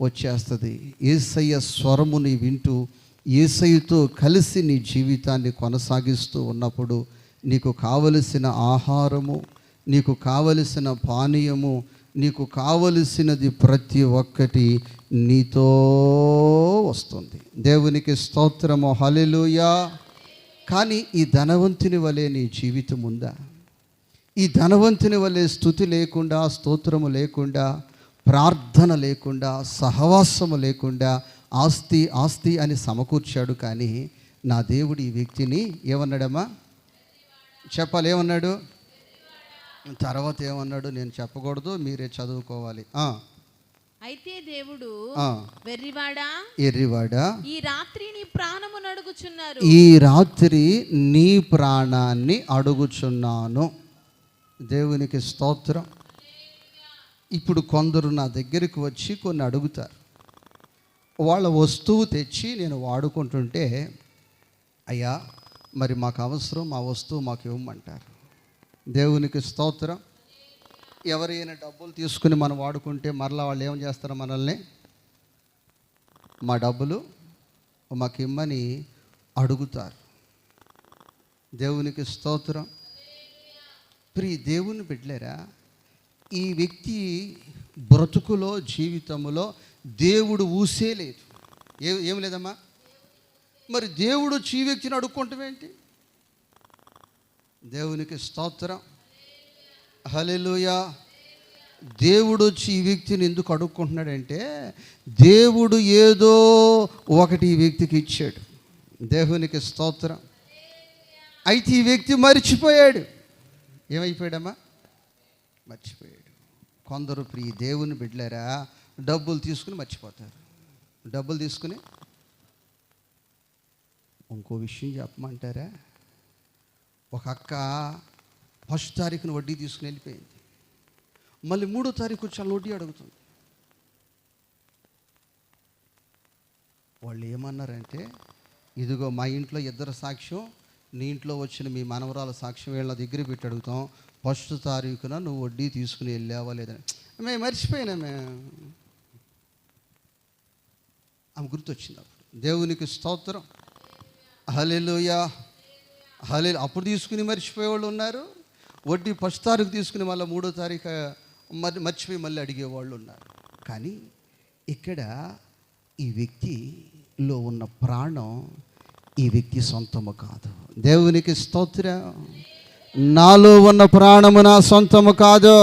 వచ్చేస్తుంది. యేసయ్య స్వరముని వింటూ యేసయ్యతో కలిసి నీ జీవితాన్ని కొనసాగిస్తూ ఉన్నప్పుడు నీకు కావలసిన ఆహారము, నీకు కావలసిన పానీయము, నీకు కావలసినది ప్రతి ఒక్కటి నీతో వస్తుంది. దేవునికి స్తోత్రము, హల్లెలూయా. కానీ ఈ ధనవంతుని వలె నీ జీవితం ఉందా? ఈ ధనవంతుని వలె స్తుతి లేకుండా, స్తోత్రము లేకుండా, ప్రార్థన లేకుండా, సహవాసము లేకుండా ఆస్తి ఆస్తి అని సమకూర్చాడు. కానీ నా దేవుడు ఈ వ్యక్తిని ఏమన్నాడమ్మా? చెప్పాలి, ఏమన్నాడు? తర్వాత ఏమన్నాడు నేను చెప్పకూడదు, మీరే చదువుకోవాలి. అయితే దేవుడు, వెర్రివాడా, ఎర్రివాడా, ఈ రాత్రి నీ ప్రాణమును అడుగుచున్నారు, ఈ రాత్రి నీ ప్రాణాన్ని అడుగుచున్నాను. దేవునికి స్తోత్రం. ఇప్పుడు కొందరు నా దగ్గరికి వచ్చి కొన్ని అడుగుతారు. వాళ్ళ వస్తువు తెచ్చి నేను వాడుకుంటుంటే, అయ్యా మరి మాకు అవసరం, మా వస్తువు మాకు ఇవ్వమంటారు. దేవునికి స్తోత్రం. ఎవరైనా డబ్బులు తీసుకుని మనం వాడుకుంటే మరలా వాళ్ళు ఏం చేస్తారు? మనల్ని మా డబ్బులు మాకు ఇమ్మని అడుగుతారు. దేవునికి స్తోత్రం. ప్రియ దేవుని బిడ్డలారా, ఈ వ్యక్తి బ్రతుకులో, జీవితంలో దేవుడు ఊసే లేదు. ఏం లేదమ్మా? మరి దేవుడు వచ్చి ఈ వ్యక్తిని అడుక్కుంటాం ఏంటి? దేవునికి స్తోత్రం, హల్లెలూయా. దేవుడు వచ్చి ఈ వ్యక్తిని ఎందుకు అడుక్కుంటున్నాడంటే, దేవుడు ఏదో ఒకటి ఈ వ్యక్తికి ఇచ్చాడు. దేవునికి స్తోత్రం. అయితే ఈ వ్యక్తి మర్చిపోయాడు. ఏమైపోయాడమ్మా? మర్చిపోయాడు. కొందరు ప్రియ దేవుని బిడ్డలారా డబ్బులు తీసుకుని మర్చిపోతారు. డబ్బులు తీసుకుని ఇంకో విషయం చెప్పమంటారా? ఒక అక్క 1వ తారీఖున వడ్డీ తీసుకుని వెళ్ళిపోయింది. మళ్ళీ 3వ తారీఖు వచ్చి వాళ్ళ వడ్డీ అడుగుతుంది. వాళ్ళు ఏమన్నారంటే, ఇదిగో మా ఇంట్లో 2 సాక్ష్యం, నీ ఇంట్లో వచ్చిన మీ మనవరాల సాక్ష్యం వీళ్ళ దగ్గర పెట్టి అడుగుతాం, 1వ తారీఖున నువ్వు వడ్డీ తీసుకుని వెళ్ళావా లేదని. మేము మర్చిపోయినామే. ఆమె గుర్తొచ్చింది. దేవునికి స్తోత్రం, హల్లెలూయా, హల్లెలూయా. అప్పుడు తీసుకుని మర్చిపోయే వాళ్ళు ఉన్నారు. వడ్డీ 1వ తారీఖు తీసుకుని మళ్ళీ 3వ తారీఖు మర్చిపోయి మళ్ళీ అడిగేవాళ్ళు ఉన్నారు. కానీ ఇక్కడ ఈ వ్యక్తిలో ఉన్న ప్రాణం ఈ వ్యక్తి సొంతము కాదు. దేవునికి స్తోత్రం. నాలో ఉన్న ప్రాణము నా సొంతము కాదు,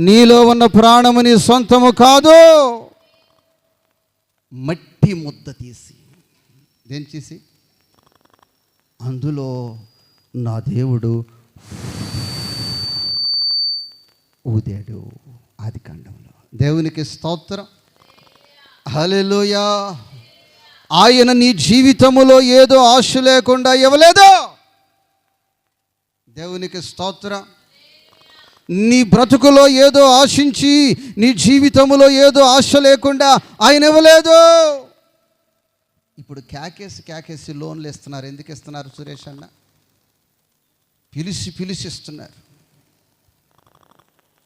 నీలో ఉన్న ప్రాణము నీ సొంతము కాదు. మట్టి ముద్ద తీసి, దేని చేసి? అందులో నా దేవుడు ఊదాడు. ఆదికాండంలో. దేవునికి స్తోత్రం, హల్లెలూయా. ఆయన నీ జీవితములో ఏదో ఆశ లేకుండా ఇవ్వలేదు. దేవునికి స్తోత్రం. నీ బ్రతుకులో ఏదో ఆశించి, నీ జీవితంలో ఏదో ఆశ లేకుండా ఆయన ఇవ్వలేదు. ఇప్పుడు కేకేసి లోన్లు ఇస్తున్నారు. ఎందుకు ఇస్తున్నారు సురేష్ అన్న? పిలిచి ఇస్తున్నారు.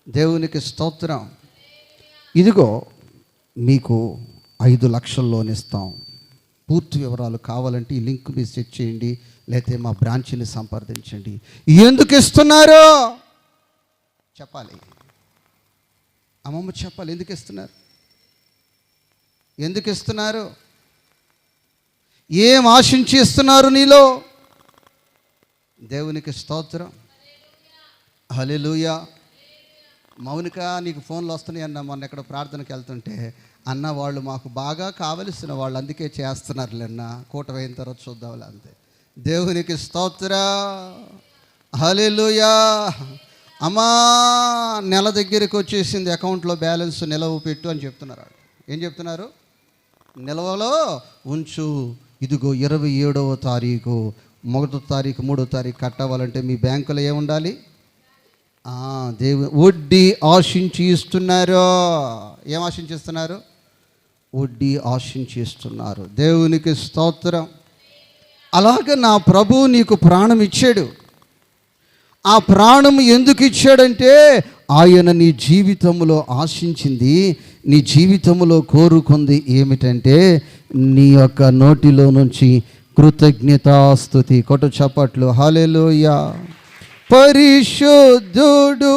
దేవునికి స్తోత్రం. ఇదిగో మీకు 5 లక్షల లోన్ ఇస్తాం, పూర్తి వివరాలు కావాలంటే ఈ లింక్ మీరు సెట్ చేయండి, లేకపోతే మా బ్రాంచ్ని సంప్రదించండి. ఎందుకు ఇస్తున్నారు చెప్పాలి. అమ్మమ్మ చెప్పాలి, ఎందుకు ఇస్తున్నారు? ఎందుకు ఇస్తున్నారు? ఏం ఆశించి ఇస్తున్నారు నీలో? దేవునికి స్తోత్రం, హల్లెలూయా. మౌనిక నీకు ఫోన్లు వస్తున్నాయి అన్న. మొన్న ఎక్కడ ప్రార్థనకి వెళ్తుంటే, అన్న వాళ్ళు మాకు బాగా కావలసిన వాళ్ళు, అందుకే చేస్తున్నారులేన్న, కూటమి అయిన తర్వాత చూద్దాంలే అంతే. దేవునికి స్తోత్రం, హల్లెలూయా. అమ్మా నెల దగ్గరికి వచ్చేసింది, అకౌంట్లో బ్యాలెన్స్ నిలవ పెట్టు అని చెప్తున్నారు. ఏం చెప్తున్నారు? నిల్వలో ఉంచు. ఇదిగో 27వ తారీఖు 1వ తారీఖు 3వ తారీఖు కట్టవాలంటే మీ బ్యాంకులో ఏముండాలి? వడ్డీ ఆశించి ఇస్తున్నారు. ఏం ఆశించిస్తున్నారు? వడ్డీ ఆశించి ఇస్తున్నారు. దేవునికి స్తోత్రం. అలాగే నా ప్రభువు నీకు ప్రాణం ఇచ్చాడు. ఆ ప్రాణం ఎందుకు ఇచ్చాడంటే ఆయన నీ జీవితంలో ఆశించింది, నీ జీవితంలో కోరుకుంది ఏమిటంటే నీ యొక్క నోటిలో నుంచి కృతజ్ఞతాస్తుతి. కొట్టు చప్పట్లు. హల్లెలూయా. పరిశుద్ధుడు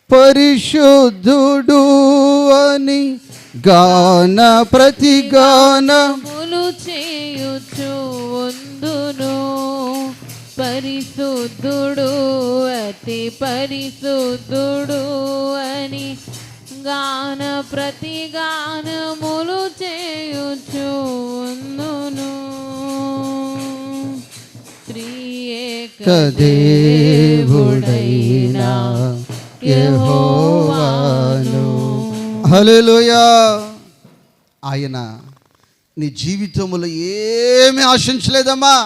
పరిశుద్ధుడు అని గాన ప్రతిగానములు చేయుచు ఉందును. పరిశుద్ధుడు అతి పరిశుద్ధుడు అని గాన ప్రతిగానములు చేయుచు ఉందును. త్రియేక దేవుడైన యెహోవాను. హల్లెలూయా. ఆయన నీ జీవితంలో ఏమీ ఆశించలేదమ్మా.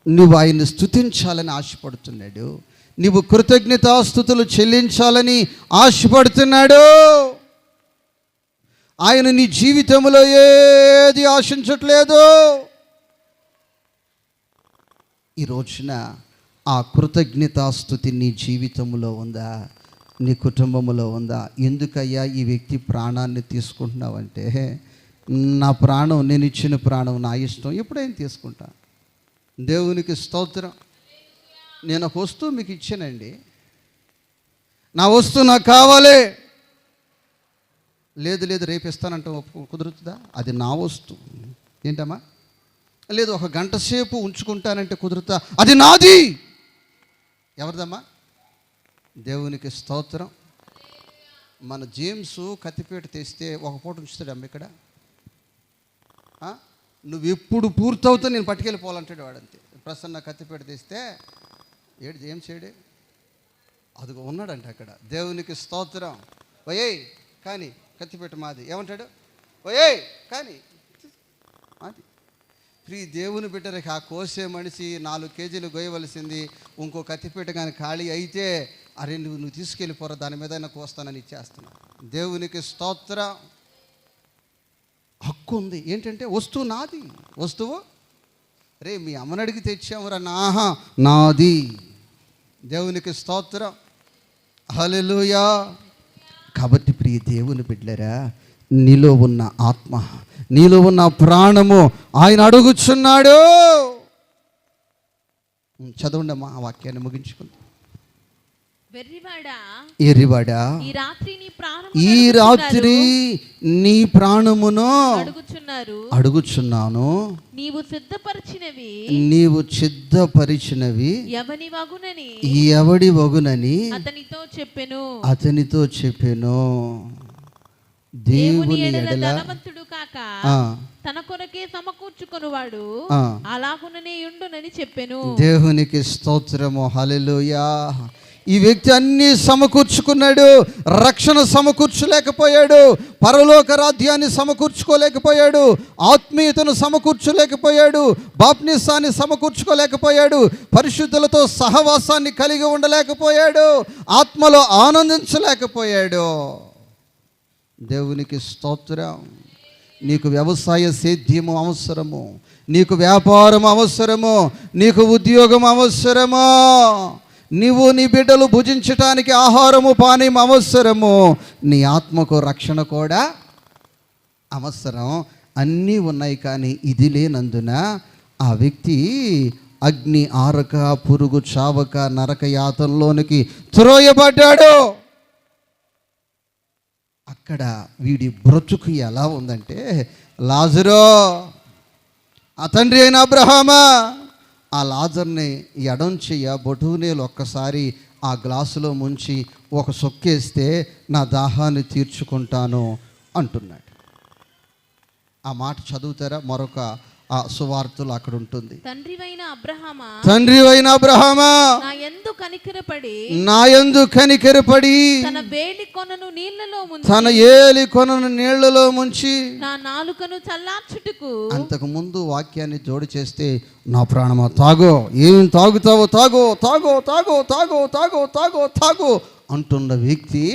నువ్వు ఆయన్ని స్తుతించాలని ఆశపడుతున్నాడు. నువ్వు కృతజ్ఞతాస్తుతులు చెల్లించాలని ఆశపడుతున్నాడు. ఆయన నీ జీవితంలో ఏది ఆశించట్లేదు. ఈ రోజున ఆ కృతజ్ఞతాస్తుతి నీ జీవితంలో ఉందా? నీ కుటుంబంలో ఉందా? ఎందుకయ్యా ఈ వ్యక్తి ప్రాణాన్ని తీసుకుంటున్నావంటే, నా ప్రాణం, నేను ఇచ్చిన ప్రాణం నా ఇష్టం, ఎప్పుడైనా తీసుకుంటా. దేవునికి స్తోత్రం. నేను ఒక వస్తువు మీకు ఇచ్చానండి, నా వస్తువు నాకు కావాలి. లేదు రేపు ఇస్తానంటే కుదురుతుందా? అది నా వస్తువు. ఏంటమ్మా? లేదు ఒక గంట సేపు ఉంచుకుంటానంటే కుదురుతా? అది నాది. ఎవరిదమ్మా? దేవునికి స్తోత్రం. మన జేమ్స్ కత్తిపేట తెస్తే ఒక పూట ఉంచుతాడమ్మ ఇక్కడ. నువ్వు ఎప్పుడు పూర్తవుతా నేను పట్టుకెళ్ళిపోవాలంటాడు వాడంతే. ప్రసన్న కత్తిపేట తెస్తే ఏడు జేమ్స్ ఏడే అదిగో ఉన్నాడంట అక్కడ. దేవునికి స్తోత్రం. ఓయే కానీ కత్తిపేట మాది. ఏమంటాడు? ఓయే కానీ అది దేవుని బిడ్డలకి ఆ కోసే మనిషి 4 కేజీలు గోయవలసింది ఇంకో కత్తిపేట కానీ ఖాళీ అయితే, అరే నువ్వు తీసుకెళ్ళిపోరా, దాని మీద కోస్తానని ఇచ్చేస్తున్నా. దేవునికి స్తోత్రం. హక్కు ఉంది. ఏంటంటే వస్తువు నాది. వస్తువు రే మీ అమ్మని అడిగి తెచ్చామురా, నాది. దేవునికి స్తోత్రం. హల్లెలూయా. కాబట్టి ప్రియ దేవుని బిడ్డలారా, నీలో ఉన్న ఆత్మ, నీలో ఉన్న ప్రాణము ఆయన అడుగుచున్నాడు. చదవండి అమ్మా ఆ వాక్యాన్ని ముగించుకుంది. ఎర్రివాడా, ఈ రాత్రి నీ ప్రాణమును అడుగుచున్నాను. నీవు సిద్ధపరిచినవి ఎవడి వగునని అతనితో చెప్పెను. దేవుని ఎడల తన కొరకే సమకూర్చుకొనువాడు అలాగుననే యుండునని చెప్పెను. దేవునికి స్తోత్రము. హల్లెలూయా. ఈ వ్యక్తి అన్నీ సమకూర్చుకున్నాడు. రక్షణ సమకూర్చలేకపోయాడు, పరలోక రాజ్యాన్ని సమకూర్చుకోలేకపోయాడు, ఆత్మీయతను సమకూర్చలేకపోయాడు, బాప్తిసాన్ని సమకూర్చుకోలేకపోయాడు, పరిశుద్ధులతో సహవాసాన్ని కలిగి ఉండలేకపోయాడు, ఆత్మలో ఆనందించలేకపోయాడు. దేవునికి స్తోత్రం. నీకు వ్యవసాయ సేద్యము అవసరము, నీకు వ్యాపారం అవసరము, నీకు ఉద్యోగం అవసరము, నీవు నీ బిడ్డలు భుజించటానికి ఆహారము పానీయం అవసరము, నీ ఆత్మకు రక్షణ కూడా అవసరం. అన్నీ ఉన్నాయి. కానీ ఇది లేనందున ఆ వ్యక్తి అగ్ని ఆరక, పురుగు చావక, నరక యాతనలోనికి త్రోయబడ్డాడు. అక్కడ వీడి బ్రతుకు ఎలా ఉందంటే, లాజరు, ఆ తండ్రి అయిన అబ్రహామా, ఆ లాజర్ని ఎడం చెయ్య బొటూనేలు ఒక్కసారి ఆ గ్లాసులో ముంచి ఒక సొక్కేస్తే నా దాహాన్ని తీర్చుకుంటాను అంటున్నాడు. ఆ మాట చదువుతారా? మరొక ఆ సువార్తలు అక్కడ ఉంటుంది. తండ్రివైన అబ్రహామా, తండ్రివైన అబ్రహామా, నా యందు కనికరపడి నా యందు కనికరపడి తన వేలి కొనను నీళ్లలో ముంచి, తన ఏలి కొనను నీళ్లలో ముంచి నా నాలుకను చల్లార్చుటకు. అంతకు ముందు వాక్యాన్ని జోడి చేస్తే, నా ప్రాణమా తాగో, ఏం తాగుతావో తాగో, తాగో తాగో తాగో తాగో తాగో తాగో అంటున్న వ్యక్తి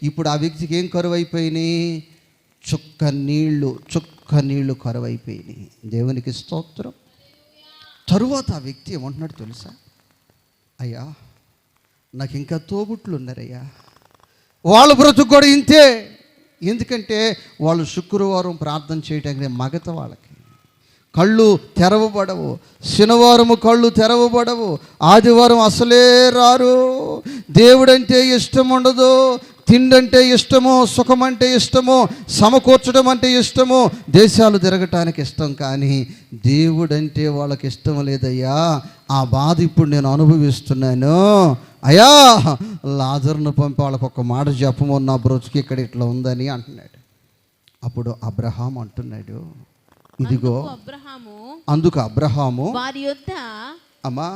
ఇప్పుడు ఆ వ్యక్తికి ఏం కరువైపోయినాయి? చుక్క నీళ్లు కరువైపోయినాయి. దేవునికి స్తోత్రం. తరువాత ఆ వ్యక్తి ఏమంటున్నాడు తెలుసా? అయ్యా, నాకు ఇంకా తోబుట్లు ఉన్నారయ్యా, వాళ్ళ బ్రతుకు కూడా ఇంతే. ఎందుకంటే వాళ్ళు శుక్రవారం ప్రార్థన చేయడానికి మగత వాళ్ళకి కళ్ళు తెరవబడవు, శనివారము కళ్ళు తెరవబడవు, ఆదివారం అసలే రారు. దేవుడంటే ఇష్టం ఉండదు, తిండంటే ఇష్టమో, సుఖమంటే ఇష్టమో, సమకూర్చడం అంటే ఇష్టమో, దేశాలు తిరగటానికి ఇష్టం, కానీ దేవుడంటే వాళ్ళకి ఇష్టం లేదయ్యా. ఆ బాధ ఇప్పుడు నేను అనుభవిస్తున్నాను. అయ్యా, లాజరును పంపి వాళ్ళకు ఒక మాట చెప్పమో, నా బ్రతుకు ఇక్కడ ఇట్లా ఉందని అంటున్నాడు. అప్పుడు అబ్రహాం అంటున్నాడు, ఇదిగో. అందుకు అబ్రహాము వారి యొద్ద, అమ్మా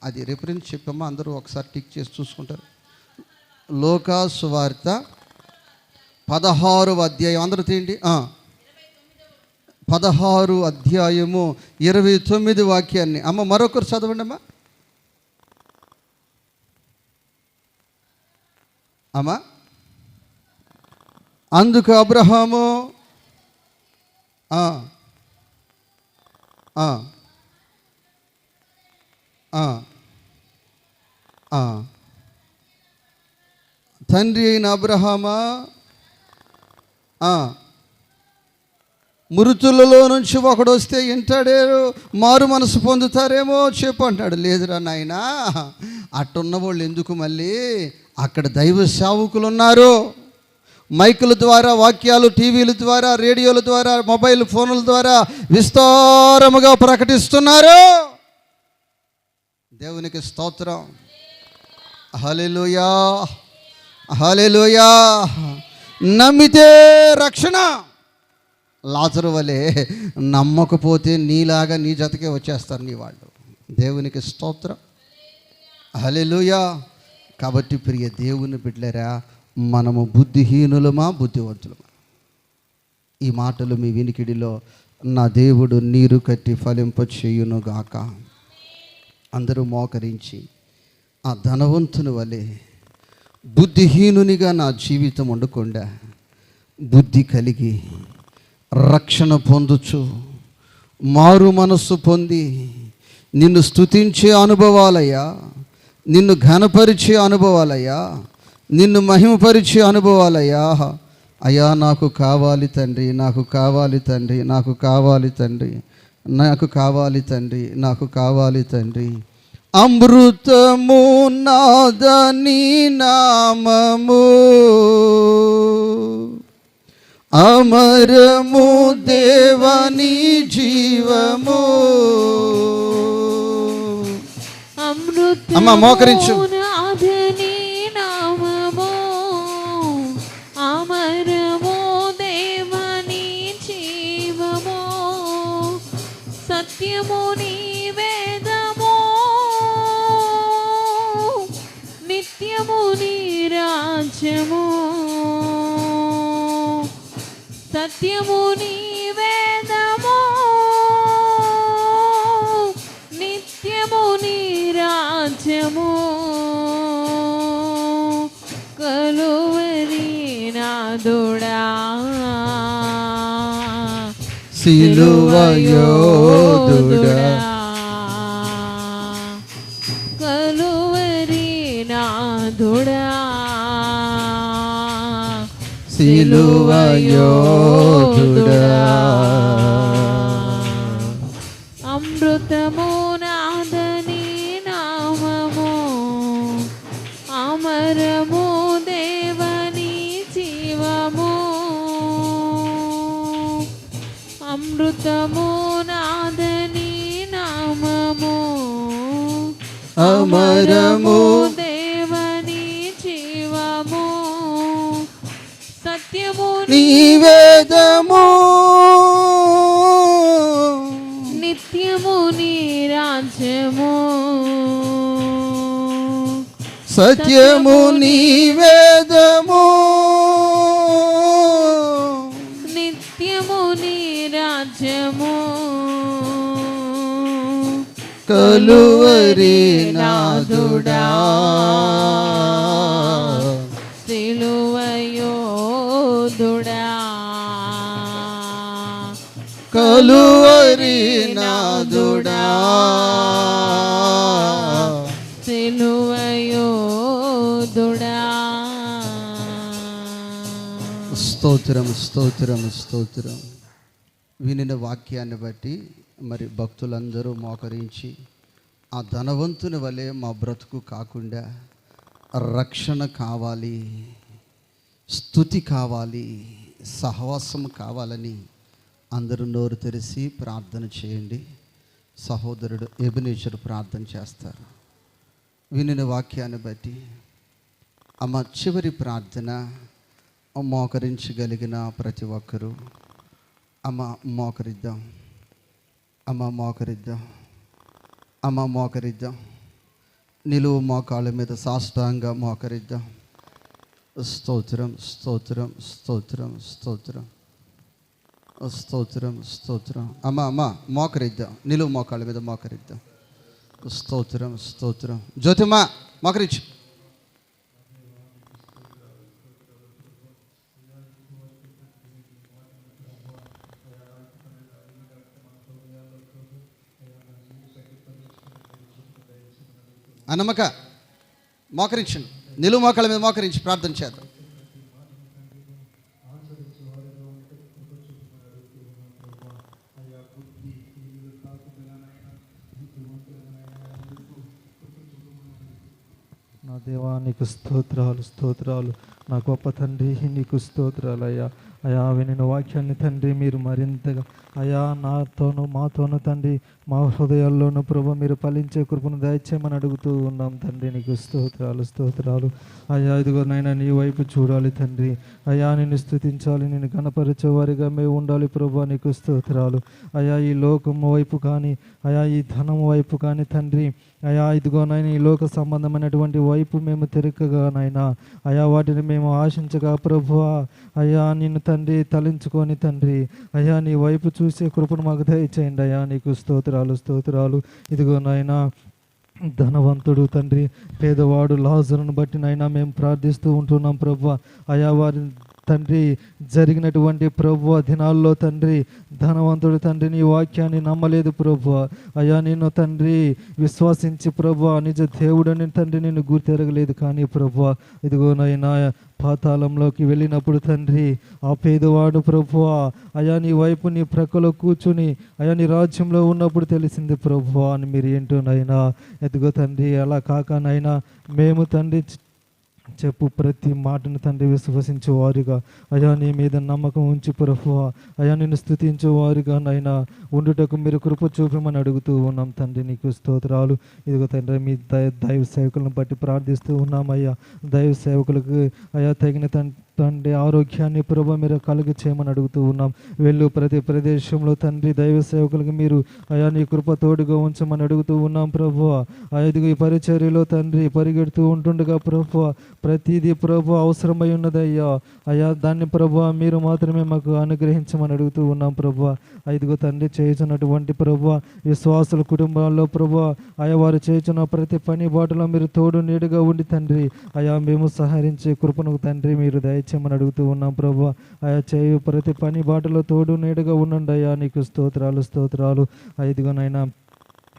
అది రిఫరెన్స్ చెప్పమ్మా, అందరూ ఒకసారి టిక్ చేసి చూసుకుంటారు. లోకా సువార్త 16వ అధ్యాయం, అందరూ తీయండి. 16 అధ్యాయము 29 వాక్యాన్ని అమ్మ మరొకరు చదవండి అమ్మా. అమ్మా, అందుకు అబ్రహాము తండ్రి అయిన అబ్రహామా, మృతులలో నుంచి ఒకడు వస్తే వింటాడేమో, మారు మనసు పొందుతారేమో చెప్పు అంటాడు. లేదురా నాయనా, అట్టున్న వాళ్ళు ఎందుకు, మళ్ళీ అక్కడ దైవ సేవకులు ఉన్నారు. మైకుల ద్వారా, వాక్యాలు టీవీల ద్వారా, రేడియోల ద్వారా, మొబైల్ ఫోన్ల ద్వారా విస్తారముగా ప్రకటిస్తున్నారు. దేవునికి స్తోత్రం. హల్లెలూయా, హల్లెలూయా. నమ్మితే రక్షణ. లాజరు వలె నమ్మకపోతే నీలాగా నీ జతకే వచ్చేస్తారు నీ వాళ్ళు. దేవునికి స్తోత్రం. హల్లెలూయా. కాబట్టి ప్రియ దేవుని బిడ్డలారా, మనము బుద్ధిహీనులమా బుద్ధివంతులమా? ఈ మాటలు మీ వినికిడిలో నా దేవుడు నీరు కట్టి ఫలింప చేయునుగాక. అందరూ మోకరించి, ఆ ధనవంతుని వలె బుద్ధిహీనునిగా నా జీవితం ఉండకుండా బుద్ధి కలిగి రక్షణ పొందుచు మారు మనస్సు పొంది నిన్ను స్తుతించే అనుభవాలయ్యా, నిన్ను ఘనపరిచే అనుభవాలయ్యా, నిన్ను మహిమపరిచే అనుభవాలయ్యా. అయ్యా, నాకు కావాలి తండ్రి, నాకు కావాలి తండ్రి, నాకు కావాలి తండ్రి, నాకు కావాలి తండ్రి, నాకు కావాలి తండ్రి. అమృతము నాదని నామము, అమరము దేవని జీవము. అమ్మ మోకరించు. అమరము దేవని జీవము, సత్యము నీ వేదము, నిత్యము నీ రాజ్యము. సత్యము నీ వేదము, నిత్యము నీ రాజ్యము. కలువరి నాదుడా, సిలువ యోధుడా, కలువరి నాదుడా, సిలువ యోధుడా. అమృతము నాదని నామము, అమరము దేవని జీవము. అమృతము నాదని నామము, అమరము దేవని జీవము. సత్యము నీ వేదము, సత్యము నీ వేదము, నిత్యము నీ రాజ్యము. కలువరి నాదుడా, సిలువయోధుడా, కలువరి నాదుడా, సిలువయోధుడా. స్తోత్రం స్తోత్రం స్తోత్రం. వినిన వాక్యాన్ని బట్టి మరి భక్తులందరూ మోకరించి ఆ ధనవంతుని వలె మా బ్రతుకు కాకుండా రక్షణ కావాలి, స్తుతి కావాలి, సహవాసం కావాలని అందరూ నోరు తెరిచి ప్రార్థన చేయండి. సహోదరుడు ఎబెనేజర్ ప్రార్థన చేస్తారు. వినిన వాక్యాన్ని బట్టి అమ్మ చివరి ప్రార్థన మోకరించగలిగిన ప్రతి ఒక్కరూ అమ్మ మోకరిద్దాం, అమ్మ మోకరిద్దాం, అమ్మ మోకరిద్దాం. నిలువు మోకాళ్ళ మీద సాష్టాంగ మోకరిద్దాం. స్తోత్రం స్తోత్రం స్తోత్రం స్తోత్రం స్తోత్రం స్తోత్రం. అమ్మ అమ్మ మోకరిద్దాం, నిలువు మోకాళ్ళ మీద మోకరిద్దాం. స్తోత్రం స్తోత్రం. జ్యోతిమా మోకరించు. అన్నమ్మక మోకరించండి, నిలువు మోకాళ్ళ మీద మోకరించి ప్రార్థన చేద్దాం. నా దేవా నీకు స్తోత్రాలు స్తోత్రాలు. నా గొప్ప తండ్రి నీకు స్తోత్రాలు అయ్యా. అయా వినిన వాక్యాన్ని తండ్రి మీరు మరింతగా అయా నాతోనూ మాతోనూ తండ్రి మా హృదయాల్లోనూ ప్రభు మీరు ఫలించే కృపను దయచేయమని అడుగుతూ ఉన్నాం తండ్రి. నీకు స్తోత్రాలు స్తోత్రాలు అయ్యా. ఇదిగో నాయనా నీ వైపు చూడాలి తండ్రి. అయా నిన్ను స్తుతించాలి, నిన్ను గణపరిచే వారిగా మేము ఉండాలి ప్రభు. నీకు స్తోత్రాలు అయా. ఈ లోకం వైపు కానీ అయా ఈ ధనం వైపు కానీ తండ్రి అయా ఇదిగో నాయన ఈ లోక సంబంధమైనటువంటి వైపు మేము తిరగగా నాయనా అయా వాటిని మేము ఆశించగా ప్రభువా అయా నిన్ను తండ్రి తలించుకొని తండ్రి అయా నీ వైపు చూసే కృపను మాకు దయచేయండి అయా. నీకు స్తోత్రాలు స్తోత్రాలు. ఇదిగో నాయనా ధనవంతుడు తండ్రి పేదవాడు లాజరును బట్టి నైనా మేము ప్రార్థిస్తూ ఉంటున్నాం ప్రభువా. అయా వారి తండ్రి జరిగినటువంటి ప్రభువా దినాల్లో తండ్రి ధనవంతుడు తండ్రి నీ వాక్యాన్ని నమ్మలేదు ప్రభువా. అయా నిన్ను తండ్రి విశ్వసించి ప్రభువా నిజ దేవుడని తండ్రి నిన్ను గుర్తెరగలేదు. కానీ ప్రభువా ఇదిగో నాయనా పాతాళంలోకి వెళ్ళినప్పుడు తండ్రి ఆ పేదవాడు ప్రభువా అయా నీ వైపు నీ ప్రక్కలో కూర్చుని అయా నీ రాజ్యంలో ఉన్నప్పుడు తెలిసింది ప్రభువా అని మీరు ఏంటో నైనా. ఎదుగో తండ్రి అలా కాకనైనా మేము తండ్రి చెప్పు ప్రతి మాటను తండ్రి విశ్వసించే వారుగా అయా నీ మీద నమ్మకం ఉంచి ప్రభువా అయా నిన్ను స్తుతించే వారుగా నైనా ఉండుటకు మీరు కృప చూపమని అడుగుతూ ఉన్నాం తండ్రి. నీకు స్తోత్రాలు. ఇదిగో తండ్రి మీ దైవ సేవకులను బట్టి ప్రార్థిస్తూ ఉన్నామయ్యా. దైవ సేవకులకు అయా తగిన తండ్రి ఆరోగ్యాన్ని ప్రభు మీరు కలుగు చేయమని అడుగుతూ ఉన్నాం. వెళ్ళు ప్రతి ప్రదేశంలో తండ్రి దైవ సేవకులకు మీరు అయా నీ కృప తోడుగా ఉంచమని అడుగుతూ ఉన్నాం ప్రభువా. ఇదిగో ఈ పరిచర్యలో తండ్రి పరిగెడుతూ ఉంటుండగా ప్రభువా ప్రతిదీ ప్రభు అవసరమై ఉన్నదయ్యా. అయా దాన్ని ప్రభువా మీరు మాత్రమే మాకు అనుగ్రహించమని అడుగుతూ ఉన్నాం ప్రభువా. ఇదిగో తండ్రి చేయుచున్నటువంటి ప్రభువా విశ్వాసుల కుటుంబాల్లో ప్రభువా అయా వారు చేయుచున్న ప్రతి పని బాటలో మీరు తోడు నీడుగా ఉండి తండ్రి అయా మేము సహరించే కృపను తండ్రి మీరు దయచేయమని అడుగుతూ ఉన్నాం ప్రభువా. అయా చేయు ప్రతి పని బాటలో తోడు నీడుగా ఉండండి అయ్యా. నీకు స్తోత్రాలు స్తోత్రాలు. ఇదిగోనైనా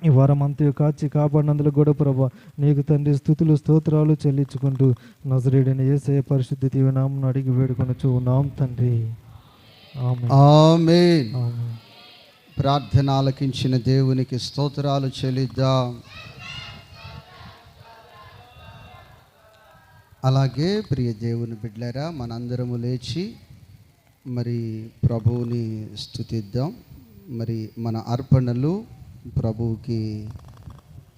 ఈ వారం అంతా కాచి కాపాడినందుకు కూడా ప్రభా నీకు తండ్రి స్తుతులు స్తోత్రాలు చెల్లించుకుంటూ నజరేయుడైన యేసయ్య పరిశుద్ధ దీవెనామమున అడిగి వేడుకొనుచు ఉన్నాం తండ్రి. ఆమేన్. ప్రార్థన ఆలకించిన దేవునికి స్తోత్రాలు చెల్లిద్దాం. అలాగే ప్రియ దేవుని బిడ్డలారా మనందరము లేచి మరి ప్రభువుని స్తుతిద్దాం. మరి మన అర్పణలు ప్రభువుకి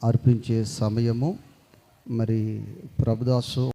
అర్పించే సమయము. మరి ప్రభుదాసు